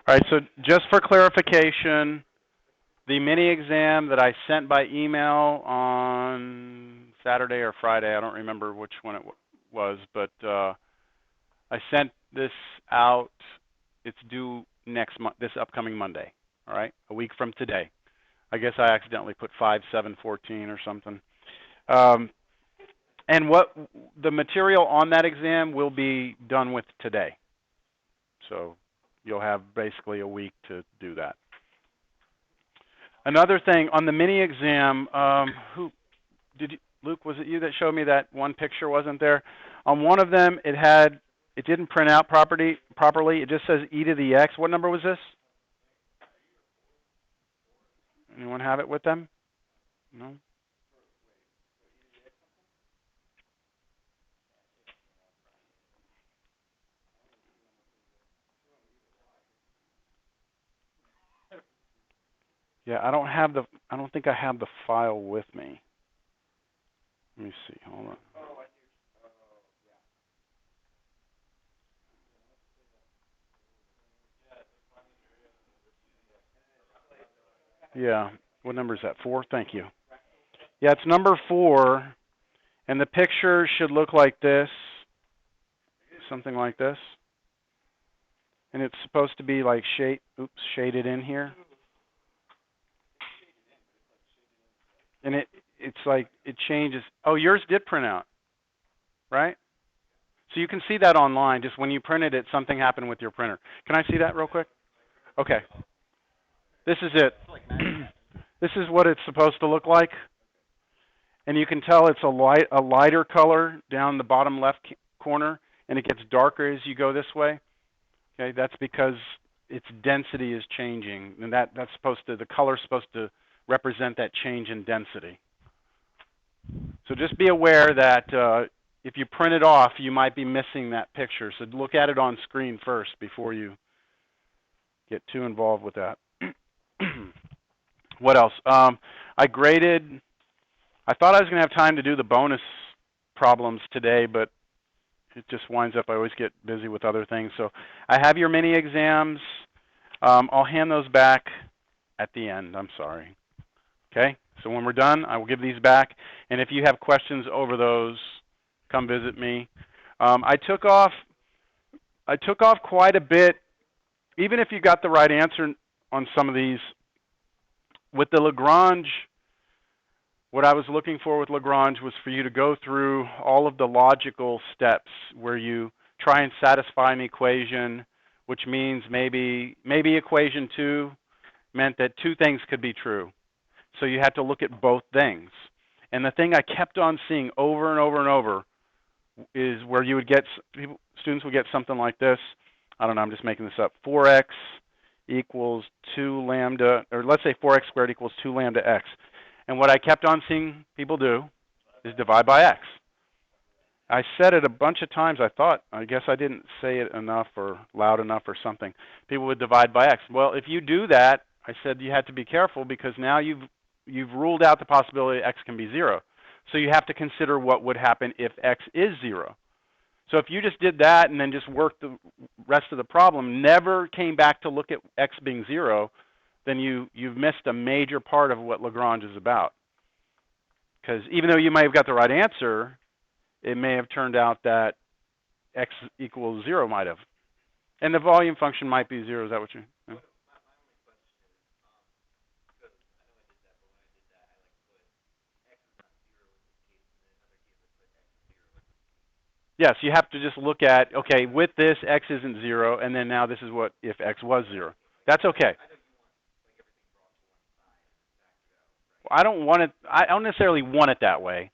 All right, so just for clarification, the mini exam that I sent by email on Saturday or Friday, I don't remember which one it was, but I sent this out. It's due this upcoming Monday, all right, a week from today. I guess I accidentally put 5/7/14 or something. And what the material on that exam will be done with today. So you'll have basically a week to do that. Another thing on the mini exam, Luke, was it you that showed me that one picture wasn't there? On one of them, it didn't print out properly. It just says e to the x. What number was this? Anyone have it with them? No? Yeah, I don't think I have the file with me. Let me see. Hold on. Yeah. What number is that? 4? Thank you. Yeah, it's number 4, and the picture should look like this, something like this. And it's supposed to be like shaded in here. And it's like it changes. Oh, yours did print out, right? So you can see that online. Just when you printed it, something happened with your printer. Can I see that real quick? Okay. This is it. This is what it's supposed to look like. And you can tell it's a lighter color down the bottom left corner, and it gets darker as you go this way. Okay, that's because its density is changing, and the color's supposed to represent that change in density. So just be aware that if you print it off, you might be missing that picture. So look at it on screen first before you get too involved with that. What else? I graded. I thought I was going to have time to do the bonus problems today, but it just winds up I always get busy with other things. So I have your mini exams. I'll hand those back at the end. I'm sorry. Okay? So when we're done, I will give these back. And if you have questions over those, come visit me. I took off quite a bit, even if you got the right answer on some of these. With the Lagrange, what I was looking for with Lagrange was for you to go through all of the logical steps where you try and satisfy an equation, which means maybe equation 2 meant that 2 things could be true. So you had to look at both things. And the thing I kept on seeing over and over and over is where you would get, students would get something like this. I don't know, I'm just making this up. 4x equals 2 lambda, or let's say 4x squared equals 2 lambda x. And what I kept on seeing people do is divide by x. I said it a bunch of times. I guess I didn't say it enough or loud enough or something. People would divide by x. Well, if you do that, I said you had to be careful because now you've ruled out the possibility x can be 0. So you have to consider what would happen if x is 0. So if you just did that and then just worked the rest of the problem, never came back to look at x being 0, then you've missed a major part of what Lagrange is about. Because even though you might have got the right answer, it may have turned out that x equals 0 might have. And the volume function might be 0. Is that what you... Yeah. Yes, you have to just look at, okay, with this, x isn't 0, and then now this is what if x was 0. That's okay. I don't necessarily want it that way.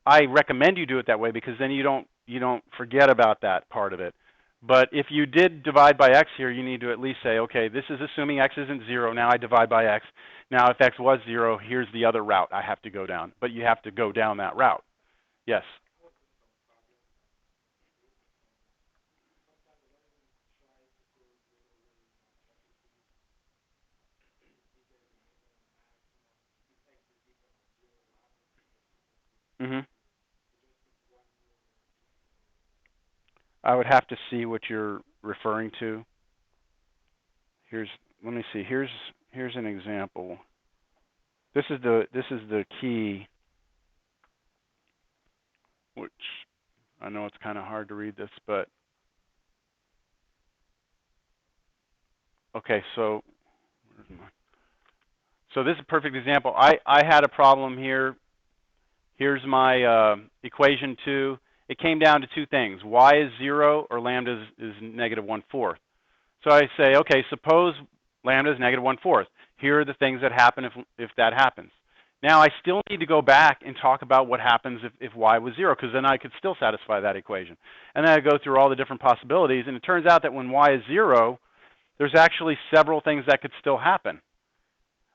I recommend you do it that way because then you don't forget about that part of it. But if you did divide by x here, you need to at least say, okay, this is assuming x isn't 0. Now I divide by x. Now if x was 0, here's the other route I have to go down. But you have to go down that route. Yes? Mm-hmm. I would have to see what you're referring to. Let me see. Here's an example. This is the key, which I know it's kind of hard to read this, but okay. So this is a perfect example. I had a problem here. Here's my equation 2. It came down to two things. Y is 0 or lambda is negative 1/4. So I say, okay, suppose lambda is negative 1/4. Here are the things that happen if that happens. Now I still need to go back and talk about what happens if y was 0, because then I could still satisfy that equation. And then I go through all the different possibilities, and it turns out that when y is 0, there's actually several things that could still happen.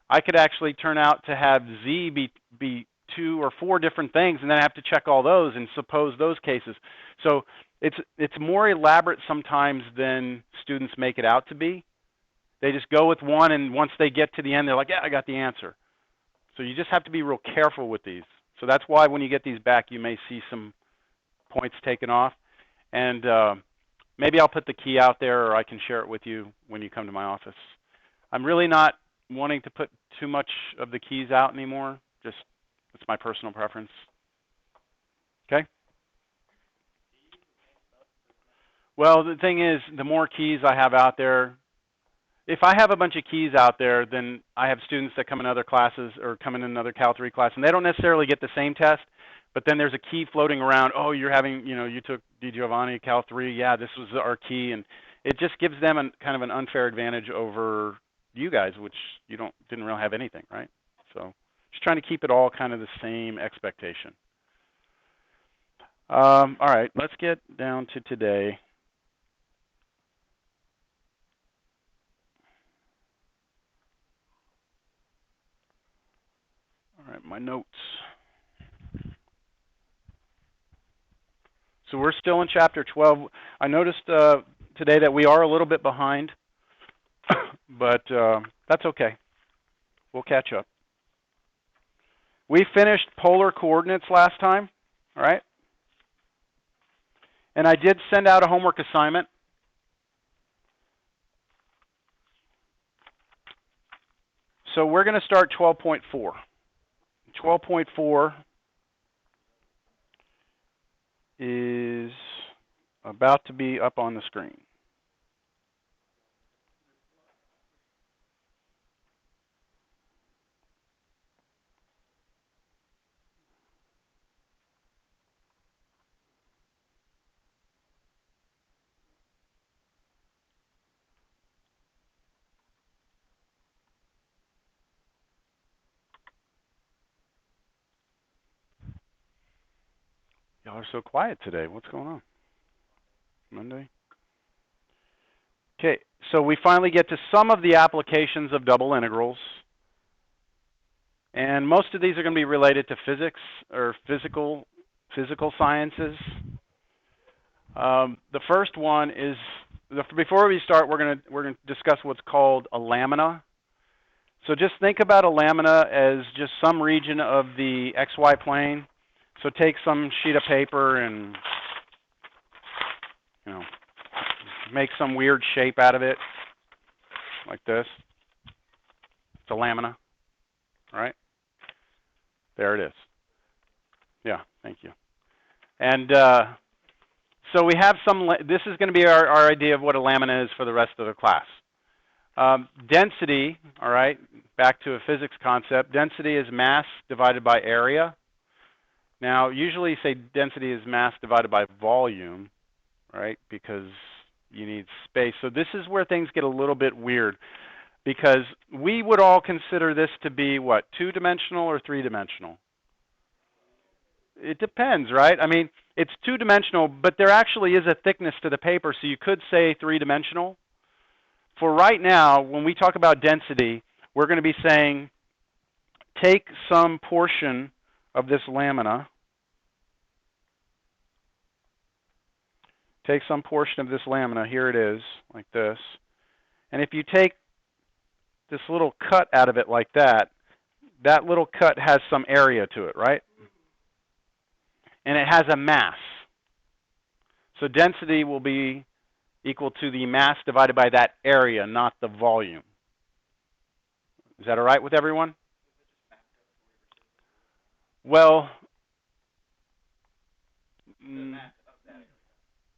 I could actually turn out to have z be 2 or 4 different things, and then I have to check all those and suppose those cases. So it's more elaborate sometimes than students make it out to be. They just go with one, and once they get to the end, they're like, yeah, I got the answer. So you just have to be real careful with these. So that's why when you get these back, you may see some points taken off. And maybe I'll put the key out there, or I can share it with you when you come to my office. I'm really not wanting to put too much of the keys out anymore. Just it's my personal preference. Okay? Well, the thing is, the more keys I have out there, if I have a bunch of keys out there, then I have students that come in other classes or come in another Cal 3 class, and they don't necessarily get the same test, but then there's a key floating around. Oh, you're having, you took Di Giovanni Cal 3. Yeah, this was our key, and it just gives them kind of an unfair advantage over you guys, which you didn't really have anything, right? So just trying to keep it all kind of the same expectation. All right, let's get down to today. All right, my notes. So we're still in chapter 12. I noticed today that we are a little bit behind, but that's okay. We'll catch up. We finished polar coordinates last time, all right? And I did send out a homework assignment. So we're going to start 12.4. 12.4 is about to be up on the screen. Y'all are so quiet today. What's going on? Monday? Okay, so we finally get to some of the applications of double integrals. And most of these are going to be related to physics or physical sciences. The first one is, before we start, we're going to discuss what's called a lamina. So just think about a lamina as just some region of the XY plane. So take some sheet of paper and make some weird shape out of it, like this. It's a lamina, right? There it is. Yeah, thank you. And so we have this is going to be our idea of what a lamina is for the rest of the class. Density, all right, back to a physics concept. Density is mass divided by area. Now, usually you say density is mass divided by volume, right, because you need space. So this is where things get a little bit weird, because we would all consider this to be, what, 2-dimensional or 3-dimensional? It depends, right? I mean, It's two-dimensional, but there actually is a thickness to the paper, so you could say three-dimensional. For right now, when we talk about density, we're going to be saying take some portion of this lamina, take some portion of this lamina, here it is, like this, and if you take this little cut out of it like that, that little cut has some area to it, right? And it has a mass. So density will be equal to the mass divided by that area, not the volume. Is that all right with everyone? Well,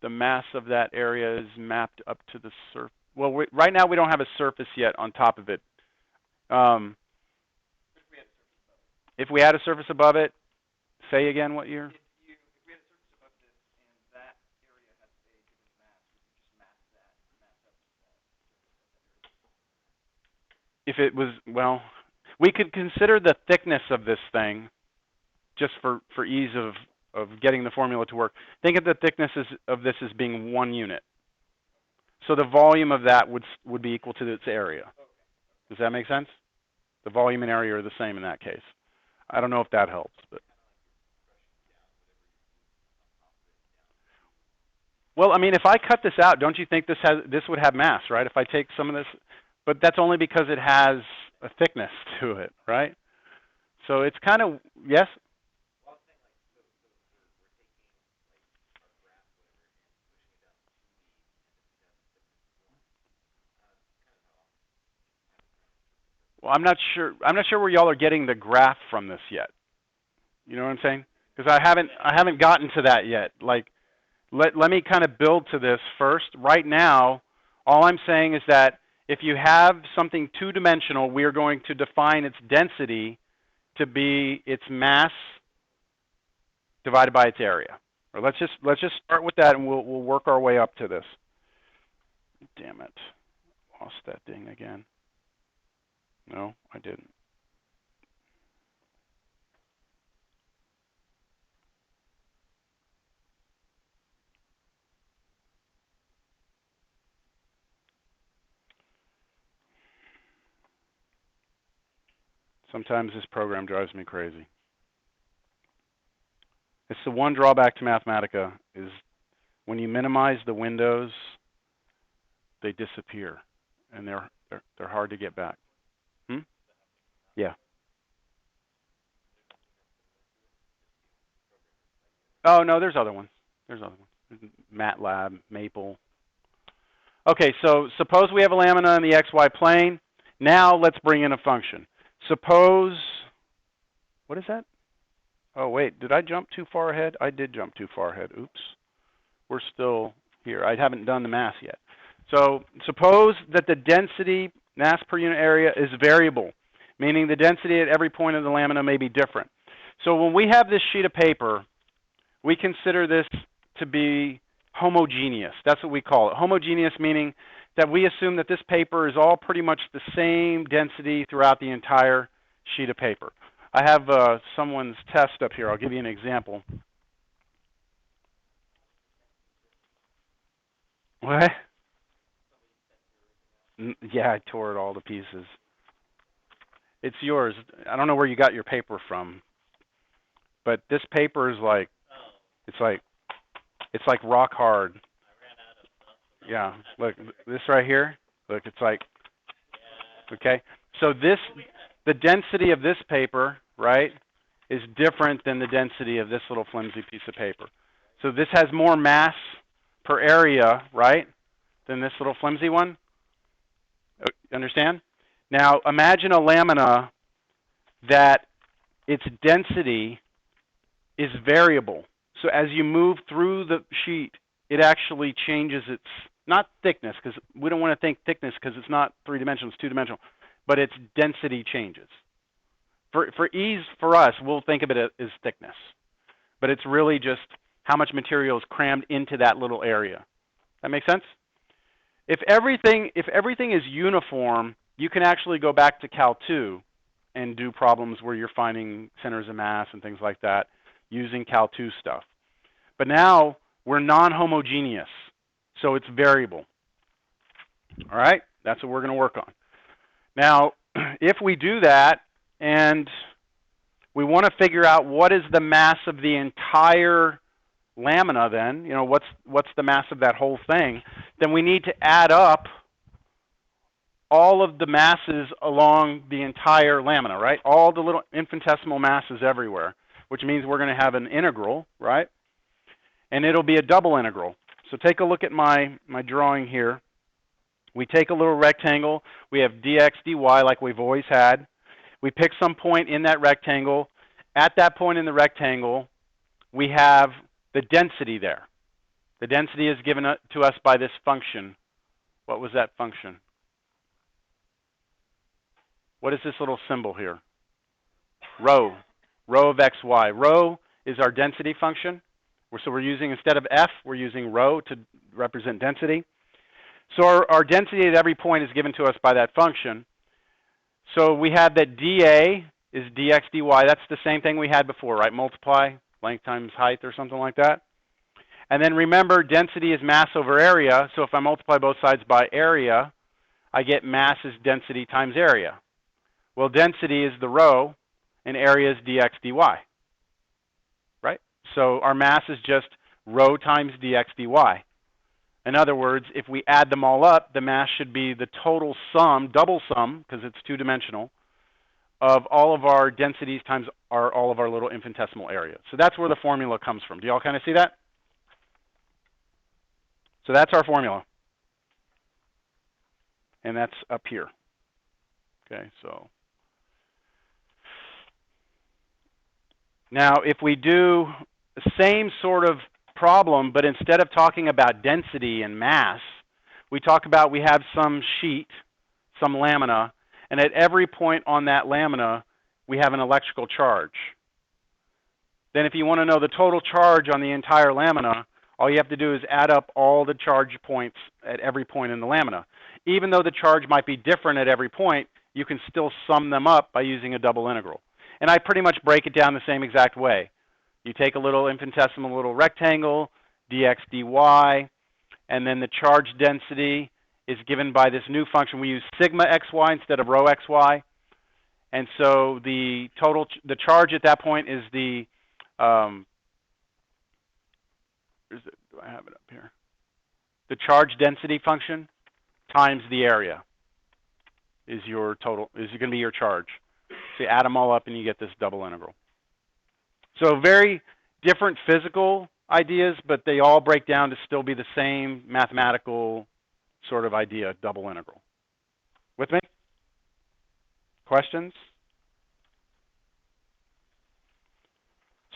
the mass of that area is mapped up to the surface. Well, right now we don't have a surface yet on top of it. If we had a surface above it, say again what year? If we had a surface above this and that area has a given mass, we could just map that mass up to that surface. If it was, well, we could consider the thickness of this thing, just for ease of getting the formula to work. Think of the thickness of this as being 1 unit. So the volume of that would be equal to its area. Does that make sense? The volume and area are the same in that case. I don't know if that helps, but. Well, I mean, if I cut this out, don't you think this would have mass, right? If I take some of this, but that's only because it has a thickness to it, right? So it's kind of, yes? Well, I'm not sure where y'all are getting the graph from this yet. You know what I'm saying? Because I haven't gotten to that yet. Like, let me kind of build to this first. Right now, all I'm saying is that if you have something two-dimensional, we are going to define its density to be its mass divided by its area. Or let's just start with that, and we'll work our way up to this. Damn it, lost that thing again. No, I didn't. Sometimes this program drives me crazy. It's the one drawback to Mathematica is when you minimize the windows, they disappear, and they're hard to get back. Yeah. Oh no, there's other ones. MATLAB, Maple. Okay, so suppose we have a lamina in the XY plane. Now let's bring in a function. Suppose, what is that? Oh wait, did I jump too far ahead? I did jump too far ahead. Oops. We're still here. I haven't done the math yet. So suppose that the density, mass per unit area, is variable, meaning the density at every point of the lamina may be different. So when we have this sheet of paper, we consider this to be homogeneous. That's what we call it. Homogeneous meaning that we assume that this paper is all pretty much the same density throughout the entire sheet of paper. I have someone's test up here. I'll give you an example. What? Yeah, I tore it all to pieces. It's yours. I don't know where you got your paper from, but this paper is like, it's like rock hard. Yeah, look, this right here, look, it's like, okay. So the density of this paper, right, is different than the density of this little flimsy piece of paper. So this has more mass per area, right, than this little flimsy one. Understand? Now imagine a lamina that its density is variable. So as you move through the sheet, it actually changes its, not thickness, because we don't want to think thickness because it's not three-dimensional, it's two-dimensional, but its density changes. For ease for us, we'll think of it as thickness. But it's really just how much material is crammed into that little area. That make sense? If everything is uniform, you can actually go back to Cal 2 and do problems where you're finding centers of mass and things like that using Cal 2 stuff. But now we're non-homogeneous, so it's variable. All right? That's what we're going to work on. Now, if we do that and we want to figure out what is the mass of the entire lamina then, you know, what's the mass of that whole thing, then we need to add up all of the masses along the entire lamina, right? All the little infinitesimal masses everywhere, which means we're going to have an integral, right? And it'll be a double integral. So take a look at my drawing here. We take a little rectangle. We have dx, dy like we've always had. We pick some point in that rectangle. At that point in the rectangle, we have the density there. The density is given to us by this function. What was that function? What is this little symbol here? Rho. Rho of xy. Rho is our density function. So we're using, instead of f, we're using rho to represent density. So our density at every point is given to us by that function. So we have that dA is dx dy. That's the same thing we had before, right? Multiply length times height or something like that. And then remember, density is mass over area. So if I multiply both sides by area, I get mass is density times area. Well, density is the rho, and area is dx dy, right? So our mass is just rho times dx dy. In other words, if we add them all up, the mass should be the total sum, double sum, because it's two-dimensional, of all of our densities times all of our little infinitesimal areas. So that's where the formula comes from. Do you all kind of see that? So that's our formula. And that's up here. Okay, so now if we do the same sort of problem, but instead of talking about density and mass, we talk about we have some sheet, some lamina, and at every point on that lamina, we have an electrical charge. Then if you want to know the total charge on the entire lamina, all you have to do is add up all the charge points at every point in the lamina. Even though the charge might be different at every point, you can still sum them up by using a double integral. And I pretty much break it down the same exact way. You take a little infinitesimal little rectangle, dx dy, and then the charge density is given by this new function. We use sigma xy instead of rho xy. And so the charge at that point is the, do I have it up here? The charge density function times the area is your total, is going to be your charge. So you add them all up and you get this double integral. So very different physical ideas, but they all break down to still be the same mathematical sort of idea, double integral. With me? Questions?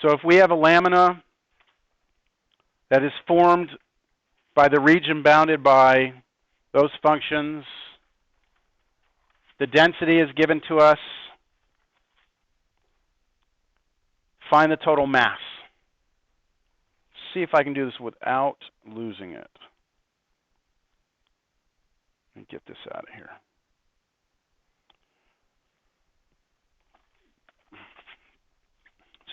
So if we have a lamina that is formed by the region bounded by those functions, the density is given to us. Find the total mass. See if I can do this without losing it. Let me get this out of here.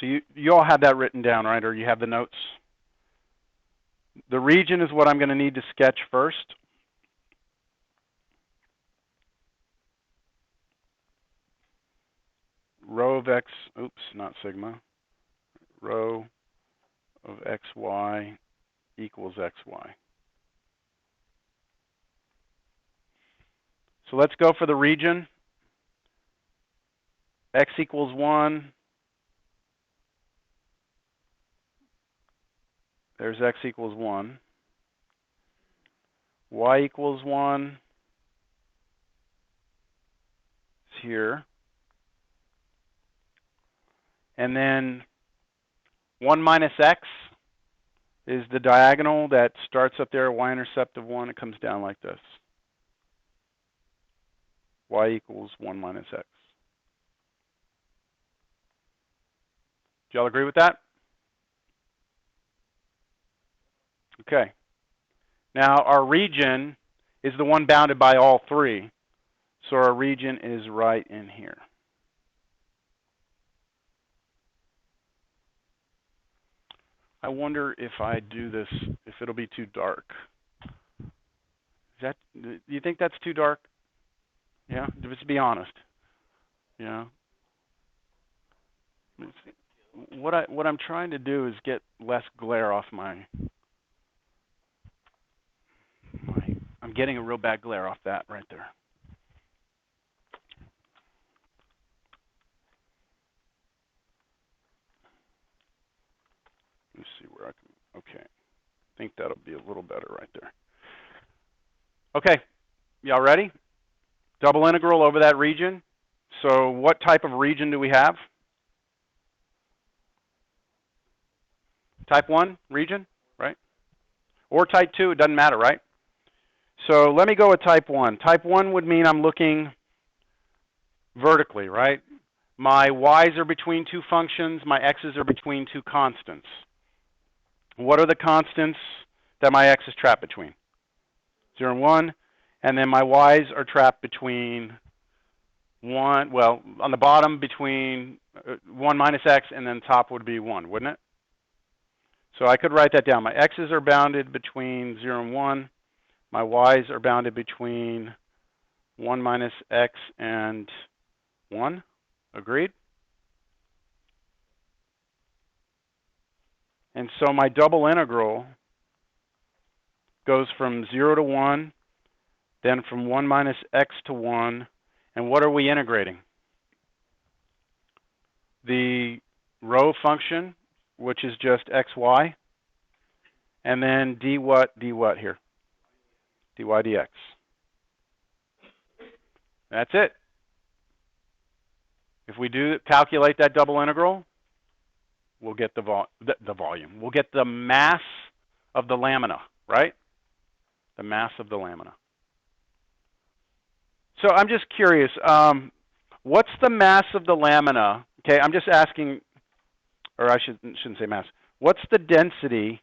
So you all have that written down, right? Or you have the notes? The region is what I'm going to need to sketch first. Rho of x, oops, not sigma. Rho of xy equals xy. So let's go for the region. X equals 1. There's x equals 1. Y equals 1. It's here. And then 1 minus x is the diagonal that starts up there, y-intercept of 1. It comes down like this. Y equals 1 minus x. Do y'all agree with that? Okay. Now our region is the one bounded by all three. So our region is right in here. I wonder if I do this, if it'll be too dark. Do you think that's too dark? Yeah, just be honest. Yeah. What I'm trying to do is get less glare off my. I'm getting a real bad glare off that right there. Let me see where I can. Okay, I think that'll be a little better right there. Okay, y'all ready? Double integral over that region. So what type of region do we have? Type 1 region, right? Or type 2, it doesn't matter, right? So let me go with type 1. Type 1 would mean I'm looking vertically, right? My y's are between two functions, my x's are between two constants. What are the constants that my x is trapped between? 0 and 1, and then my y's are trapped between 1, well, on the bottom between 1 minus x, and then top would be 1, wouldn't it? So I could write that down. My x's are bounded between 0 and 1. My y's are bounded between 1 minus x and 1. Agreed? And so my double integral goes from 0 to 1, then from 1 minus x to 1. And what are we integrating? The row function, which is just xy, and then d what here? dy dx. That's it. If we do calculate that double integral, we'll get the volume. We'll get the mass of the lamina, right? The mass of the lamina. So I'm just curious, what's the mass of the lamina? Okay, I'm just asking, or I shouldn't say mass. What's the density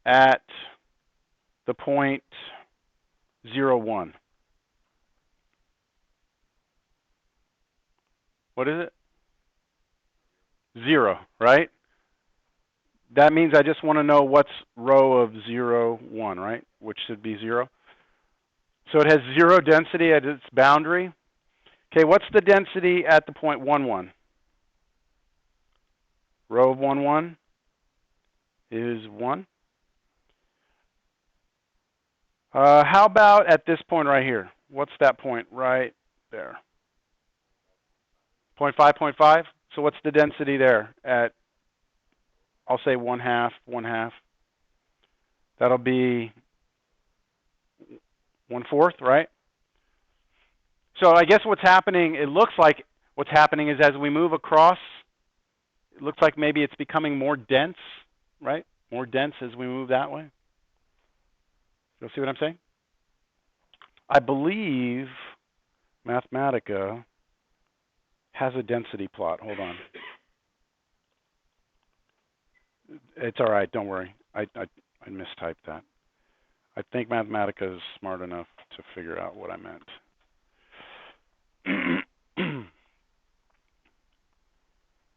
at the point 0, 1? What is it? 0, right? That means I just want to know what's row of 0, 1, right? Which should be 0. So it has 0 density at its boundary. Okay, what's the density at the point 1, 1? Row of 1, 1 is 1. How about at this point right here? What's that point right there? 0.5, 0.5. So what's the density there at, I'll say 1/2, 1/2. That'll be 1/4, right? So I guess what's happening, it looks like what's happening is as we move across, it looks like maybe it's becoming more dense, right? More dense as we move that way. You'll see what I'm saying? I believe Mathematica has a density plot. Hold on. It's all right. Don't worry. I mistyped that. I think Mathematica is smart enough to figure out what I meant.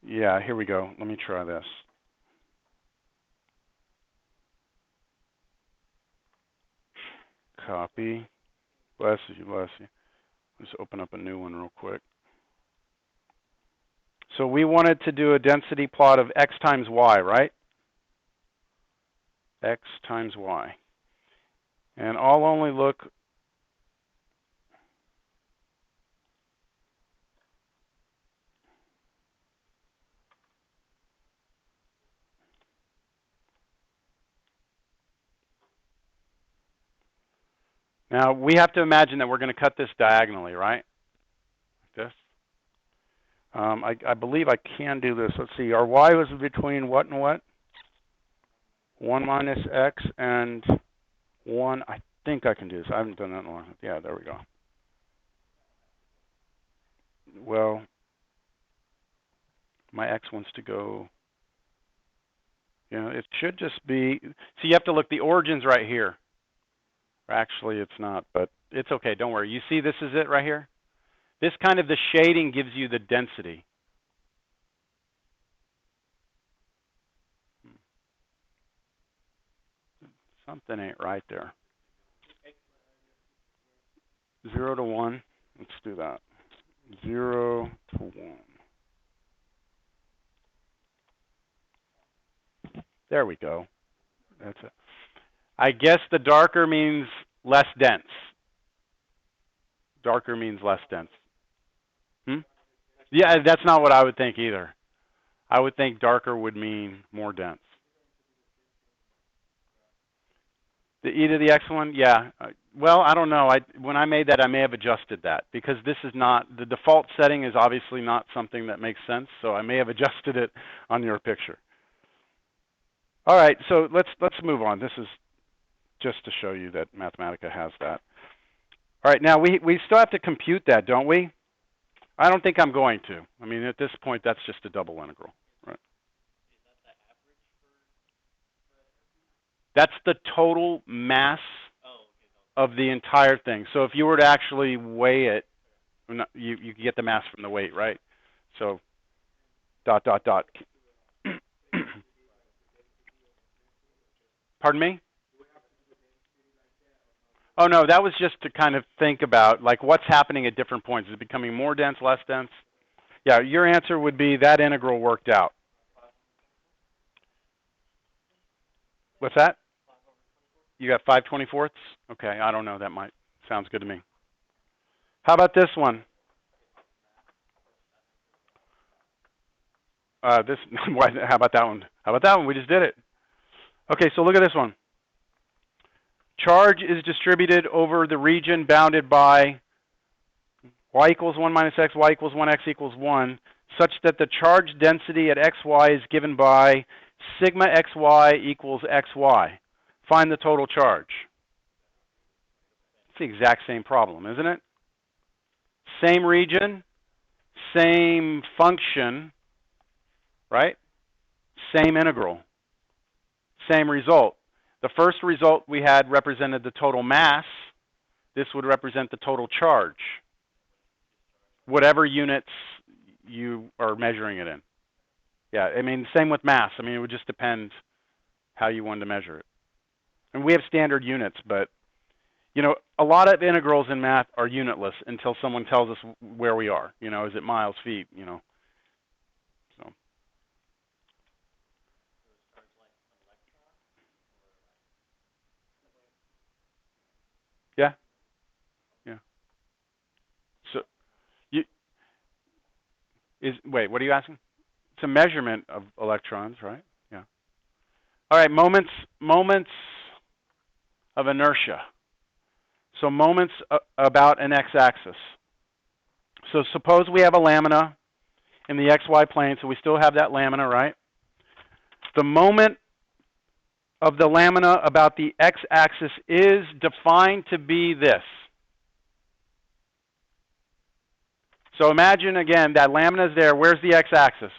Yeah, here we go. Let me try this. Copy. Bless you, bless you. Let's open up a new one real quick. So we wanted to do a density plot of x times y, right? X times y. And I'll only look now we have to imagine that we're going to cut this diagonally, right? Like this. I believe I can do this. Let's see. Our y was between what and what? 1 minus x and 1. I think I can do this. I haven't done that in a long time. Yeah, there we go. Well, my x wants to go. It should just be. So you have to look. The origin's right here. Actually, it's not, but it's okay. Don't worry. You see, this is it right here. This kind of the shading gives you the density. Something ain't right there. 0 to 1. Let's do that. 0 to 1. There we go. That's it. I guess the darker means less dense. Darker means less dense. Yeah, that's not what I would think either. I would think darker would mean more dense. The e to the x one, yeah. Well, I don't know. When I made that, I may have adjusted that because this is not the default setting. Is obviously not something that makes sense. So I may have adjusted it on your picture. All right, so let's move on. This is just to show you that Mathematica has that. All right, now we still have to compute that, don't we? I don't think I'm going to. I mean, at this point, that's just a double integral, right? That's the total mass of the entire thing. So if you were to actually weigh it, you get the mass from the weight, right? So dot, dot, dot. Pardon me? Oh, no, that was just to kind of think about, like, what's happening at different points. Is it becoming more dense, less dense? Yeah, your answer would be that integral worked out. What's that? You got 5/24ths? Okay, I don't know. That might sounds good to me. How about this one? How about that one? How about that one? We just did it. Okay, so look at this one. Charge is distributed over the region bounded by y equals 1 minus x, y equals 1, x equals 1, such that the charge density at xy is given by sigma xy equals xy. Find the total charge. It's the exact same problem, isn't it? Same region, same function, right? Same integral, same result. The first result we had represented the total mass. This would represent the total charge, whatever units you are measuring it in. Yeah, I mean, same with mass. I mean, it would just depend how you wanted to measure it. And we have standard units, but, you know, a lot of integrals in math are unitless until someone tells us where we are. You know, is it miles, feet, you know. So. Yeah. Yeah. So, wait, what are you asking? It's a measurement of electrons, right? Yeah. All right, moments of inertia. So moments about an x-axis. So suppose we have a lamina in the xy plane, so we still have that lamina, right? The moment of the lamina about the x-axis is defined to be this. So imagine, again, that lamina is there. Where's the x-axis?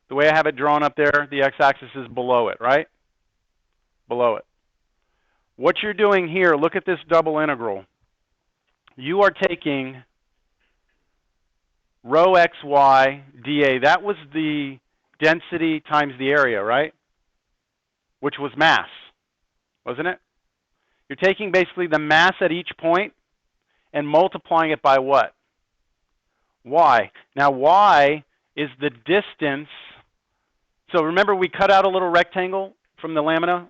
The way I have it drawn up there, the x-axis is below it, right? Below it. What you're doing here, look at this double integral. You are taking rho xy dA. That was the density times the area, right? Which was mass, wasn't it? You're taking basically the mass at each point and multiplying it by what? Y. Now y is the distance. So remember we cut out a little rectangle from the lamina?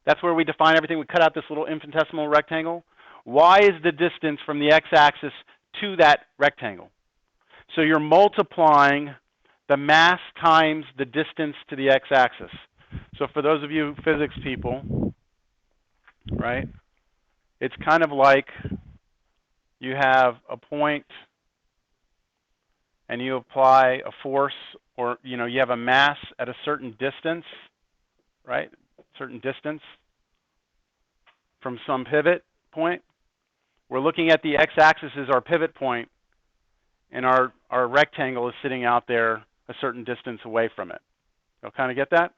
That's where we define everything. We cut out this little infinitesimal rectangle. Y is the distance from the x-axis to that rectangle. So you're multiplying the mass times the distance to the x-axis. So for those of you physics people, right, it's kind of like you have a point and you apply a force, or you have a mass at a certain distance, right? Certain distance from some pivot point. We're looking at the x-axis as our pivot point, and our rectangle is sitting out there a certain distance away from it. You'll kind of get that?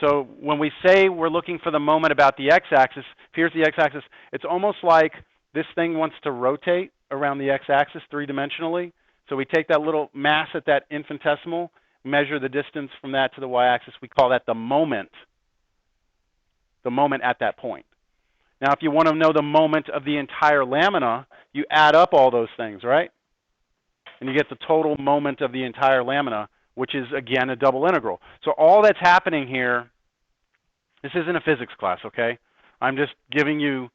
So when we say we're looking for the moment about the x-axis, here's the x-axis. It's almost like this thing wants to rotate around the x-axis three-dimensionally. So we take that little mass at that infinitesimal, measure the distance from that to the y-axis. We call that the moment the moment at that point. Now, if you want to know the moment of the entire lamina, you add up all those things, right? And you get the total moment of the entire lamina, which is, again, a double integral. So all that's happening here, this isn't a physics class, okay? I'm just giving you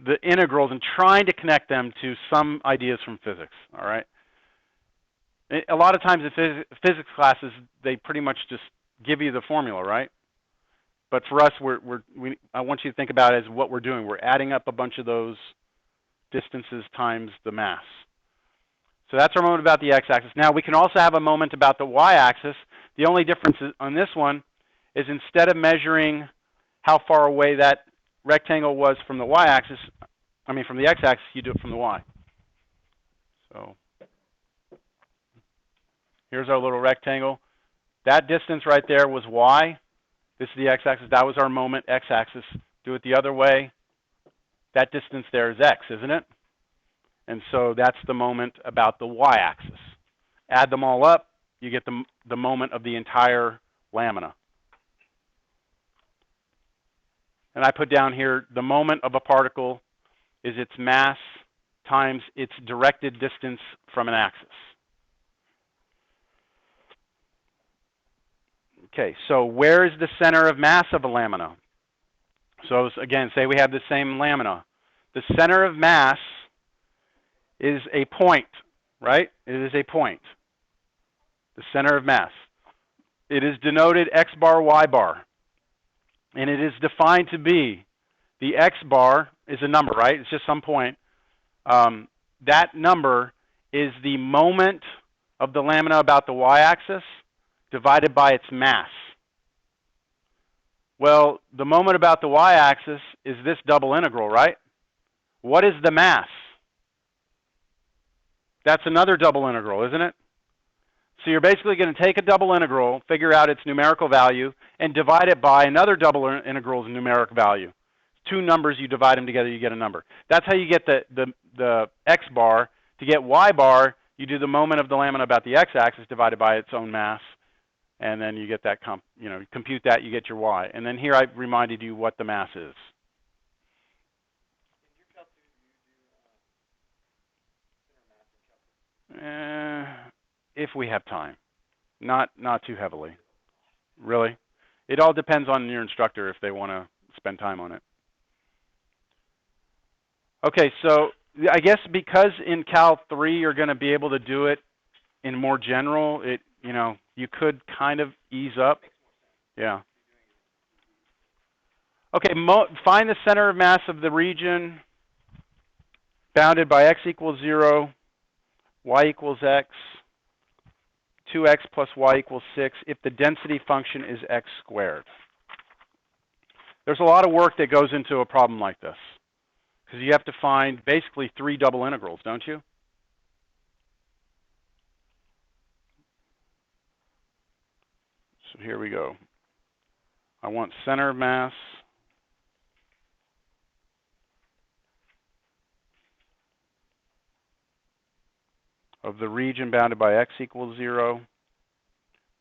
the integrals and trying to connect them to some ideas from physics, all right? A lot of times in physics classes, they pretty much just give you the formula, right? But for us, I want you to think about it as what we're doing. We're adding up a bunch of those distances times the mass. So that's our moment about the x-axis. Now, we can also have a moment about the y-axis. The only difference on this one is instead of measuring how far away that rectangle was from the y-axis, from the x-axis, you do it from the y. So here's our little rectangle. That distance right there was y. This is the x-axis. That was our moment, x-axis. Do it the other way. That distance there is x, isn't it? And so that's the moment about the y-axis. Add them all up, you get the moment of the entire lamina. And I put down here, the moment of a particle is its mass times its directed distance from an axis. Okay, so where is the center of mass of a lamina? So again, say we have the same lamina. The center of mass is a point, right? It is a point. The center of mass. It is denoted x bar, y bar. And it is defined to be, the x bar is a number, right? It's just some point. That number is the moment of the lamina about the y-axis divided by its mass. Well, the moment about the y-axis is this double integral, right? What is the mass? That's another double integral, isn't it? So you're basically going to take a double integral, figure out its numerical value, and divide it by another double integral's numeric value. Two numbers, you divide them together, you get a number. That's how you get the x bar. To get y bar, you do the moment of the lamina about the x-axis divided by its own mass, and then you get that, compute that, you get your y. And then here I reminded you what the mass is. If we have time, not too heavily. Really, it all depends on your instructor if they want to spend time on it. Okay, so I guess because in Cal 3 you're going to be able to do it in more general, you could kind of ease up. Yeah. Okay, find the center of mass of the region bounded by x equals 0, y equals x, 2x plus y equals 6 if the density function is x squared. There's a lot of work that goes into a problem like this because you have to find basically 3 double integrals, don't you? So here we go. I want center of mass of the region bounded by x equals 0,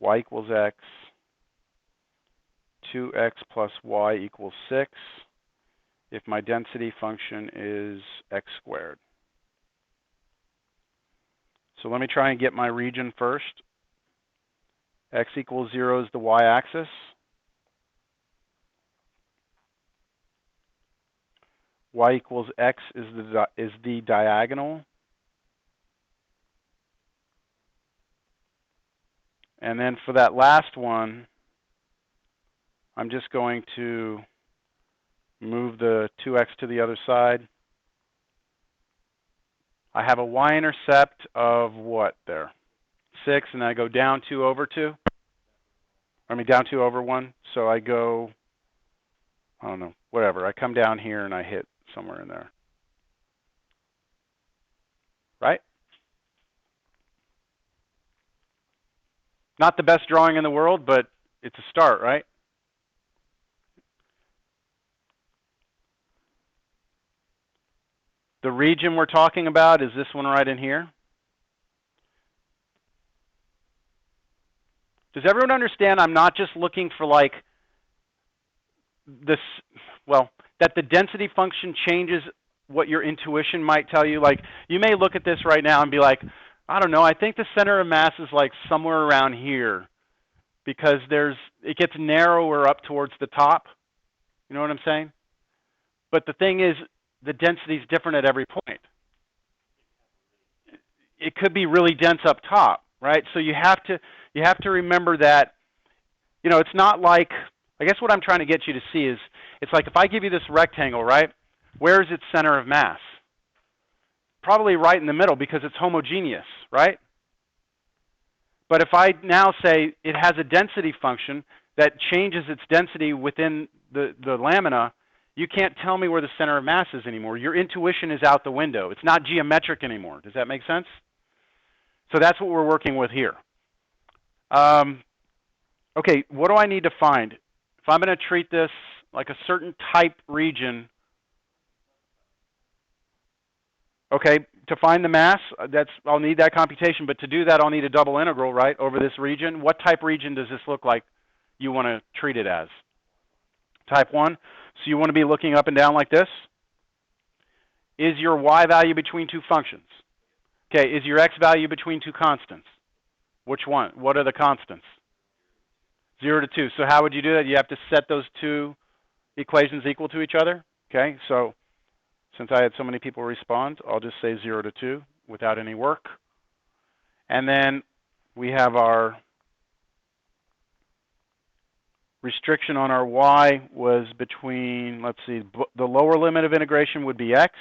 y equals x, 2x plus y equals 6 if my density function is x squared. So let me try and get my region first. X equals 0 is the y-axis. Y equals x is the diagonal. And then for that last one, I'm just going to move the 2x to the other side. I have a y-intercept of what there? 6, and I go down 2 over 2. Down 2 over 1. So I go, I don't know, whatever. I come down here and I hit somewhere in there. Right? Not the best drawing in the world, but it's a start, right? The region we're talking about is this one right in here. Does everyone understand I'm not just looking for like this, well, that the density function changes what your intuition might tell you. Like, you may look at this right now and be like, I don't know, I think the center of mass is like somewhere around here because it gets narrower up towards the top. You know what I'm saying? But the thing is, the density is different at every point. It could be really dense up top, right? So you have to remember that, you know, it's not like, I guess what I'm trying to get you to see is, it's like if I give you this rectangle, right? Where is its center of mass? Probably right in the middle because it's homogeneous, right? But if I now say it has a density function that changes its density within the lamina, you can't tell me where the center of mass is anymore. Your intuition is out the window. It's not geometric anymore. Does that make sense? So that's what we're working with here. Okay, what do I need to find? If I'm going to treat this like a certain type region, okay, to find the mass, I'll need that computation, but to do that I'll need a double integral, right, over this region. What type region does this look like you want to treat it as? Type 1. So you want to be looking up and down like this. Is your y value between two functions? Okay, is your x value between two constants? Which one? What are the constants? 0 to 2. So how would you do that? You have to set those two equations equal to each other. Okay, so since I had so many people respond, I'll just say 0 to 2 without any work. And then we have our restriction on our y was between, let's see, the lower limit of integration would be x.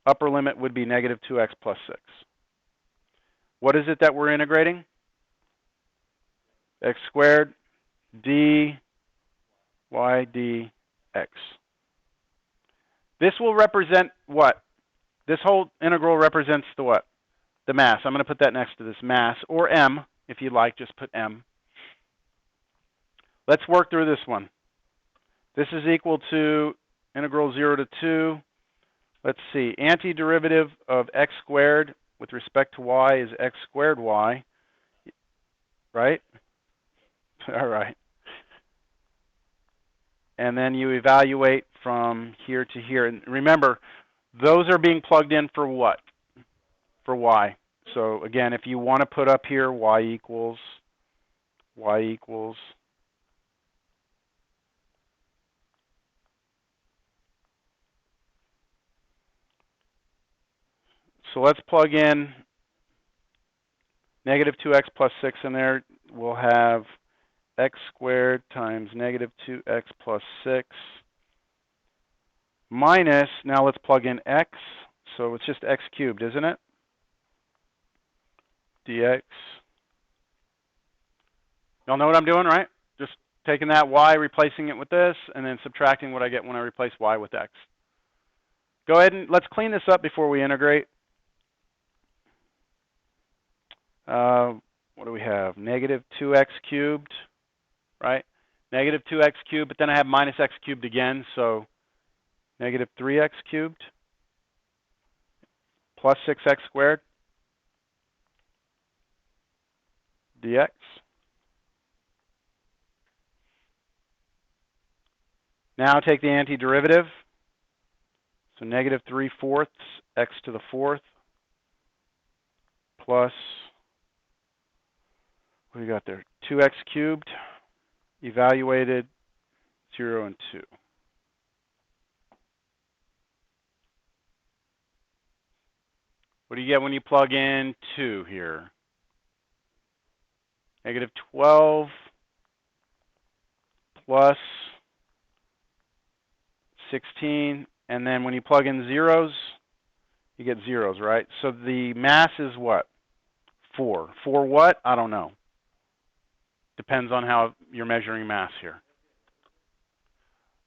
Upper limit would be negative 2x plus 6. What is it that we're integrating? X squared d y dx. This will represent what? This whole integral represents the what? The mass. I'm going to put that next to this mass, or m, if you like, just put m. Let's work through this one. This is equal to integral 0 to 2. Let's see. Antiderivative of x squared with respect to y is x squared y, right? All right. And then you evaluate from here to here. And remember, those are being plugged in for what? For y. So again, if you want to put up here y equals. So let's plug in negative 2x plus 6 in there. We'll have x squared times negative 2x plus 6 minus, now let's plug in x. So it's just x cubed, isn't it? Dx. Y'all know what I'm doing, right? Just taking that y, replacing it with this, and then subtracting what I get when I replace y with x. Go ahead and let's clean this up before we integrate. What do we have? Negative 2x cubed, right? Negative 2x cubed, but then I have minus x cubed again, so negative 3x cubed plus 6x squared dx. Now take the antiderivative. So negative 3/4 x to the 4th plus, what do you got there? 2x cubed, evaluated 0 and 2. What do you get when you plug in 2 here? Negative 12 plus 16. And then when you plug in zeros, you get zeros, right? So the mass is what? 4. For what? I don't know. Depends on how you're measuring mass here.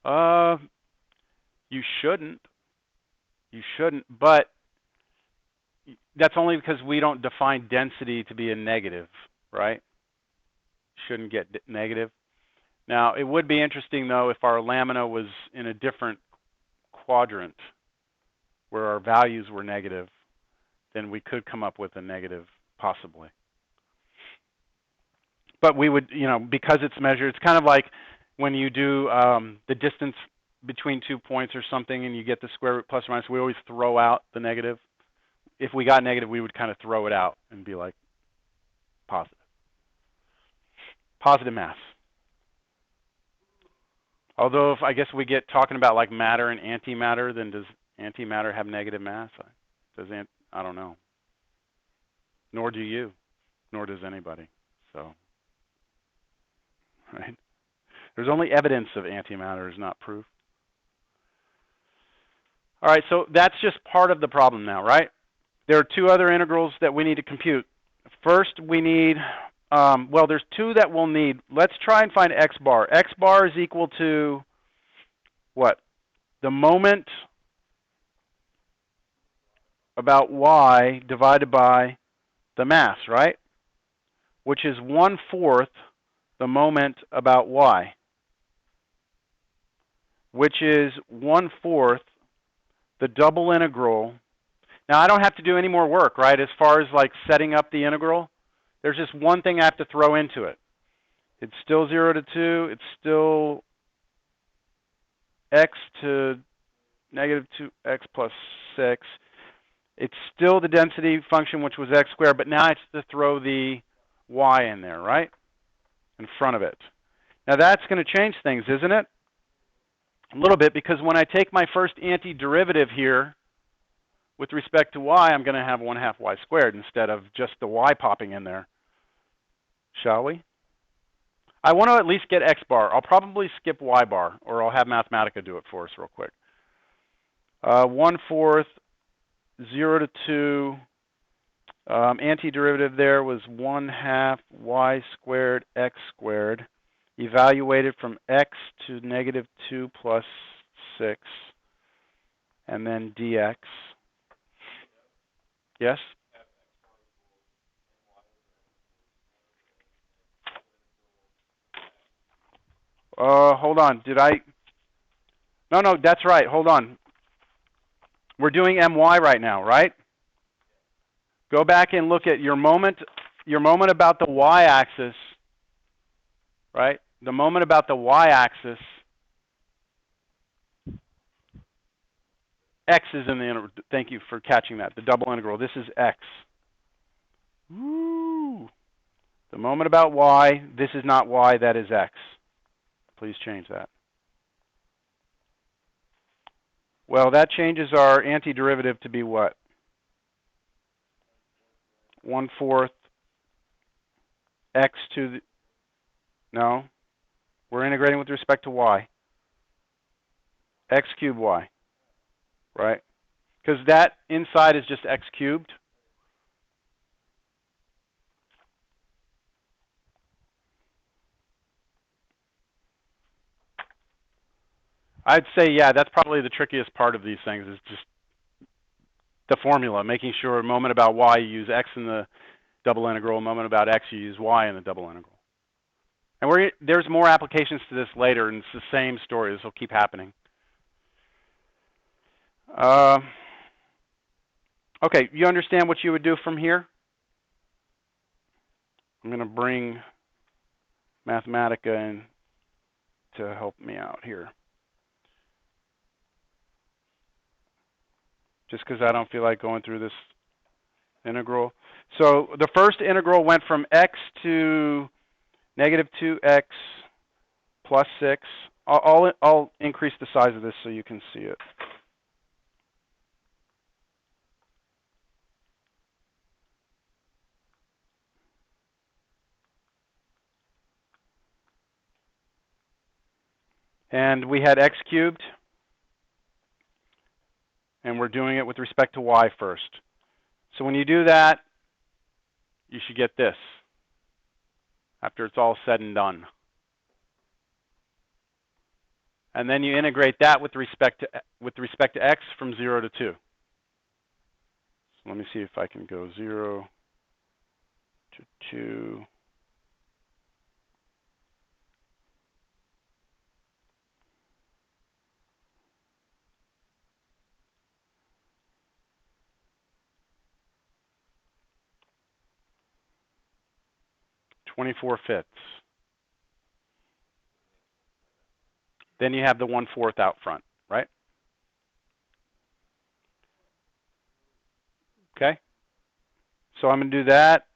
You shouldn't. You shouldn't, but that's only because we don't define density to be a negative, right? Shouldn't get negative. Now, it would be interesting, though, if our lamina was in a different quadrant where our values were negative, then we could come up with a negative, possibly. But we would, you know, because it's measured, it's kind of like when you do the distance between 2 points or something and you get the square root plus or minus, we always throw out the negative. If we got negative, we would kind of throw it out and be like positive. Positive mass. Although if I guess we get talking about like matter and antimatter, then does antimatter have negative mass? I don't know. Nor do you, nor does anybody. So, right? There's only evidence of antimatter, is not proof. All right, so that's just part of the problem now, right? There are two other integrals that we need to compute. First, we need, well, there's two that we'll need. Let's try and find x bar. X bar is equal to what? The moment about y divided by the mass, right? Which is 1/4 the moment about y, which is 1/4 the double integral. Now, I don't have to do any more work, right, as far as like setting up the integral. There's just one thing I have to throw into it. It's still 0 to 2. It's still x to negative 2x plus 6. It's still the density function, which was x squared, but now I have to throw the y in there, right, in front of it. Now, that's going to change things, isn't it? A little bit, because when I take my first antiderivative here with respect to y, I'm going to have 1/2 y squared instead of just the y popping in there. Shall we? I want to at least get x bar. I'll probably skip y bar, or I'll have Mathematica do it for us real quick. 1/4, 0 to 2. Antiderivative there was 1/2 y squared x squared, evaluated from x to negative 2 plus 6, and then dx. Yes? Hold on. Did I? No, that's right. Hold on. We're doing my right now, right? Go back and look at your moment about the y-axis, right? The moment about the y-axis, x is in the integral. Thank you for catching that. The double integral. This is x. Woo! The moment about y, this is not y, that is x. Please change that. Well, that changes our antiderivative to be what? 1/4 x to the, no, we're integrating with respect to y. X cubed y, right? Because that inside is just x cubed. I'd say, yeah, that's probably the trickiest part of these things, is just the formula, making sure a moment about y you use x in the double integral, a moment about x you use y in the double integral. And there's more applications to this later, and it's the same story. This will keep happening. Okay, you understand what you would do from here? I'm going to bring Mathematica in to help me out here. Just because I don't feel like going through this integral. So the first integral went from x to negative 2x plus 6. I'll increase the size of this so you can see it. And we had x cubed. And we're doing it with respect to y first. So when you do that, you should get this after it's all said and done. And then you integrate that with respect to x from 0 to 2. So let me see if I can go 0 to 2. (24 fifths). Then you have the 1/4 out front, right? Okay. So I'm going to do that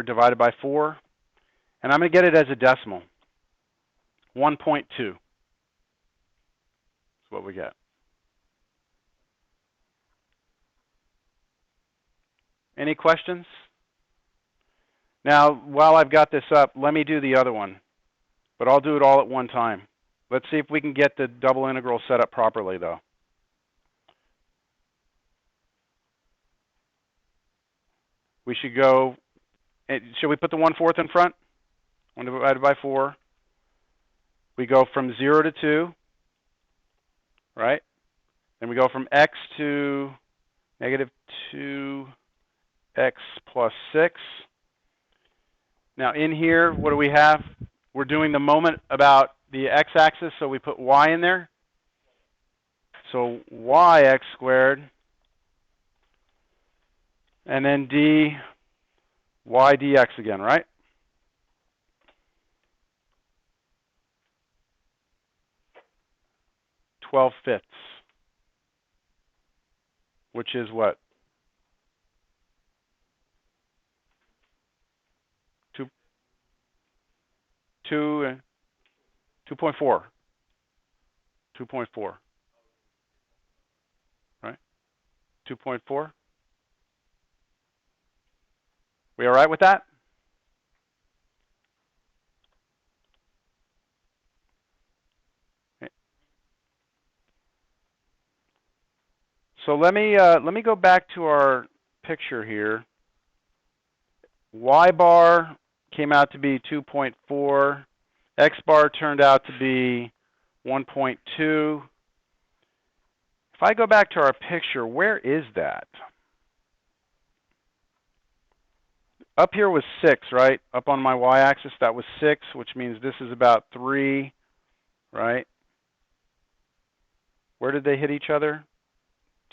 divided by 4, and I'm going to get it as a decimal. 1.2 is what we get. Any questions? Now, while I've got this up, let me do the other one, but I'll do it all at one time. Let's see if we can get the double integral set up properly, though. We should go, should we put the 1/4 in front? 1 divided by 4. We go from 0 to 2, right? Then we go from x to negative 2x plus 6. Now in here, what do we have? We're doing the moment about the x-axis, so we put y in there. So yx squared, and then dy dx again, right? (12/5), which is what? 2.4. 2.4. Right? 2.4. We all right with that? Okay. So let me go back to our picture here. Y bar came out to be 2.4. X bar turned out to be 1.2. If I go back to our picture, where is that? Up here was 6, right? Up on my y-axis, that was 6, which means this is about 3, right? Where did they hit each other?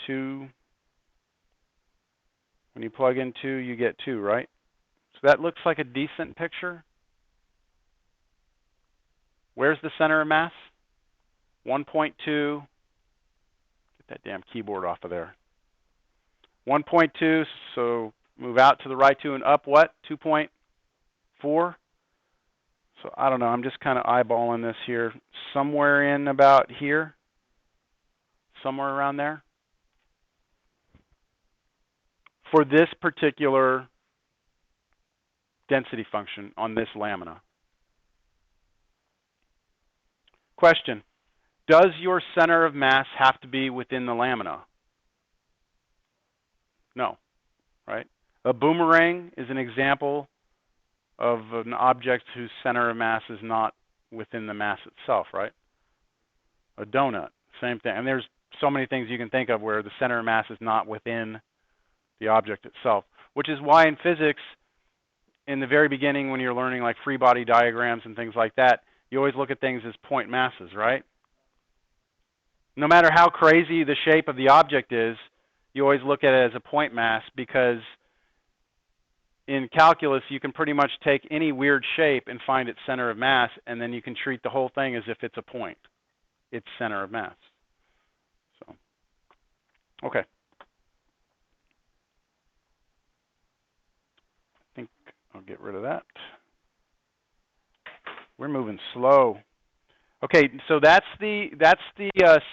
2. When you plug in 2, you get 2, right? So that looks like a decent picture. Where's the center of mass? 1.2. Get that damn keyboard off of there. 1.2, so move out to the right 2 and up what? 2.4? So I don't know, I'm just kind of eyeballing this here. Somewhere in about here? Somewhere around there? For this particular density function on this lamina. Question: does your center of mass have to be within the lamina? No, right? A boomerang is an example of an object whose center of mass is not within the mass itself, right? A donut, same thing. And there's so many things you can think of where the center of mass is not within the object itself, which is why in physics, in the very beginning when you're learning like free body diagrams and things like that, you always look at things as point masses, right? No matter how crazy the shape of the object is, you always look at it as a point mass, because in calculus you can pretty much take any weird shape and find its center of mass, and then you can treat the whole thing as if it's a point, its center of mass. So, okay. I think I'll get rid of that. We're moving slow. Okay, so that's the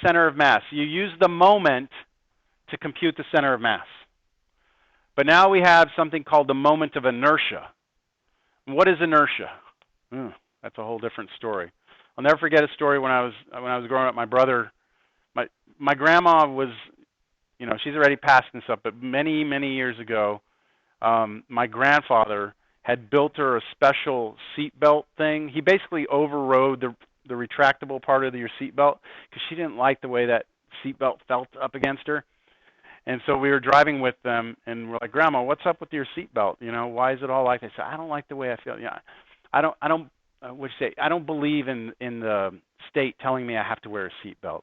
center of mass. You use the moment to compute the center of mass. But now we have something called the moment of inertia. What is inertia? That's a whole different story. I'll never forget a story when I was growing up. My brother, my grandma was, you know, she's already passed and stuff, but many years ago, my grandfather had built her a special seatbelt thing. He basically overrode the retractable part of your seatbelt because she didn't like the way that seatbelt felt up against her. And so we were driving with them, and we're like, "Grandma, what's up with your seatbelt? You know, why is it all like that?" I said, "I don't like the way I feel. Yeah, I don't. What'd you say? I don't believe in the state telling me I have to wear a seatbelt."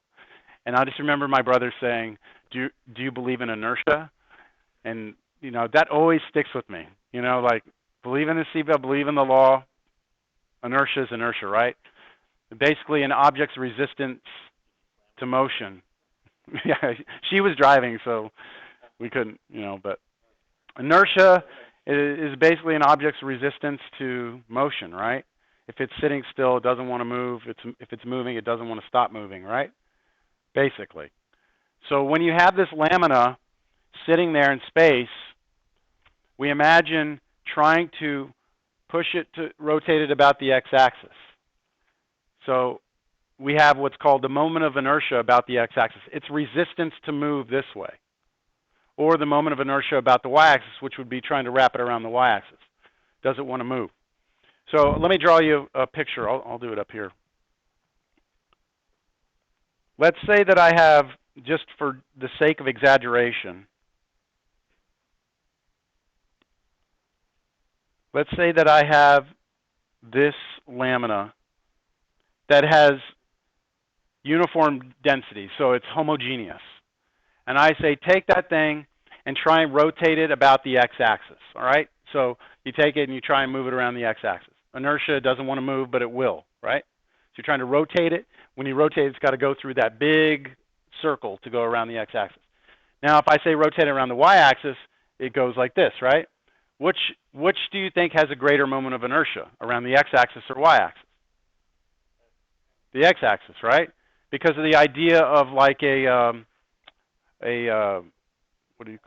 And I just remember my brother saying, "Do you believe in inertia?" And you know, that always sticks with me. You know, like, believe in the seatbelt, believe in the law. Inertia is inertia, right? Basically, an object's resistance to motion. Yeah, she was driving, so we couldn't, but inertia is basically an object's resistance to motion, right? If it's sitting still, it doesn't want to move. If it's moving, it doesn't want to stop moving, right? Basically. So when you have this lamina sitting there in space, we imagine trying to push it to rotate it about the x-axis. So we have what's called the moment of inertia about the x-axis. It's resistance to move this way. Or the moment of inertia about the y-axis, which would be trying to wrap it around the y-axis. Does it want to move? So let me draw you a picture. I'll do it up here. Let's say that I have, just for the sake of exaggeration, let's say that I have this lamina that has uniform density, so it's homogeneous. And I say, take that thing and try and rotate it about the x-axis, all right? So you take it and you try and move it around the x-axis. Inertia doesn't want to move, but it will, right? So you're trying to rotate it. When you rotate it, it's got to go through that big circle to go around the x-axis. Now, if I say rotate it around the y-axis, it goes like this, right? Which do you think has a greater moment of inertia, around the x-axis or y-axis? The x-axis, right? Because of the idea of like a what do you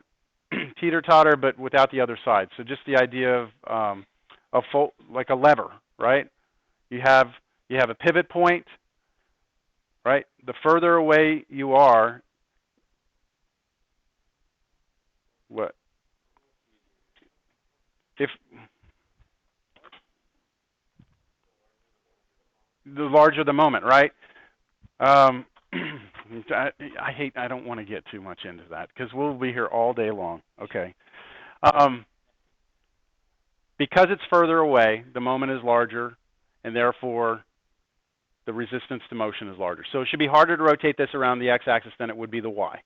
teeter-totter, but without the other side. So just the idea of like a lever, right? You have a pivot point, right? The further away you are, what? If the larger the moment, right? I don't want to get too much into that because we'll be here all day long. Okay. Because it's further away, the moment is larger, and therefore the resistance to motion is larger. So it should be harder to rotate this around the x-axis than it would be the y.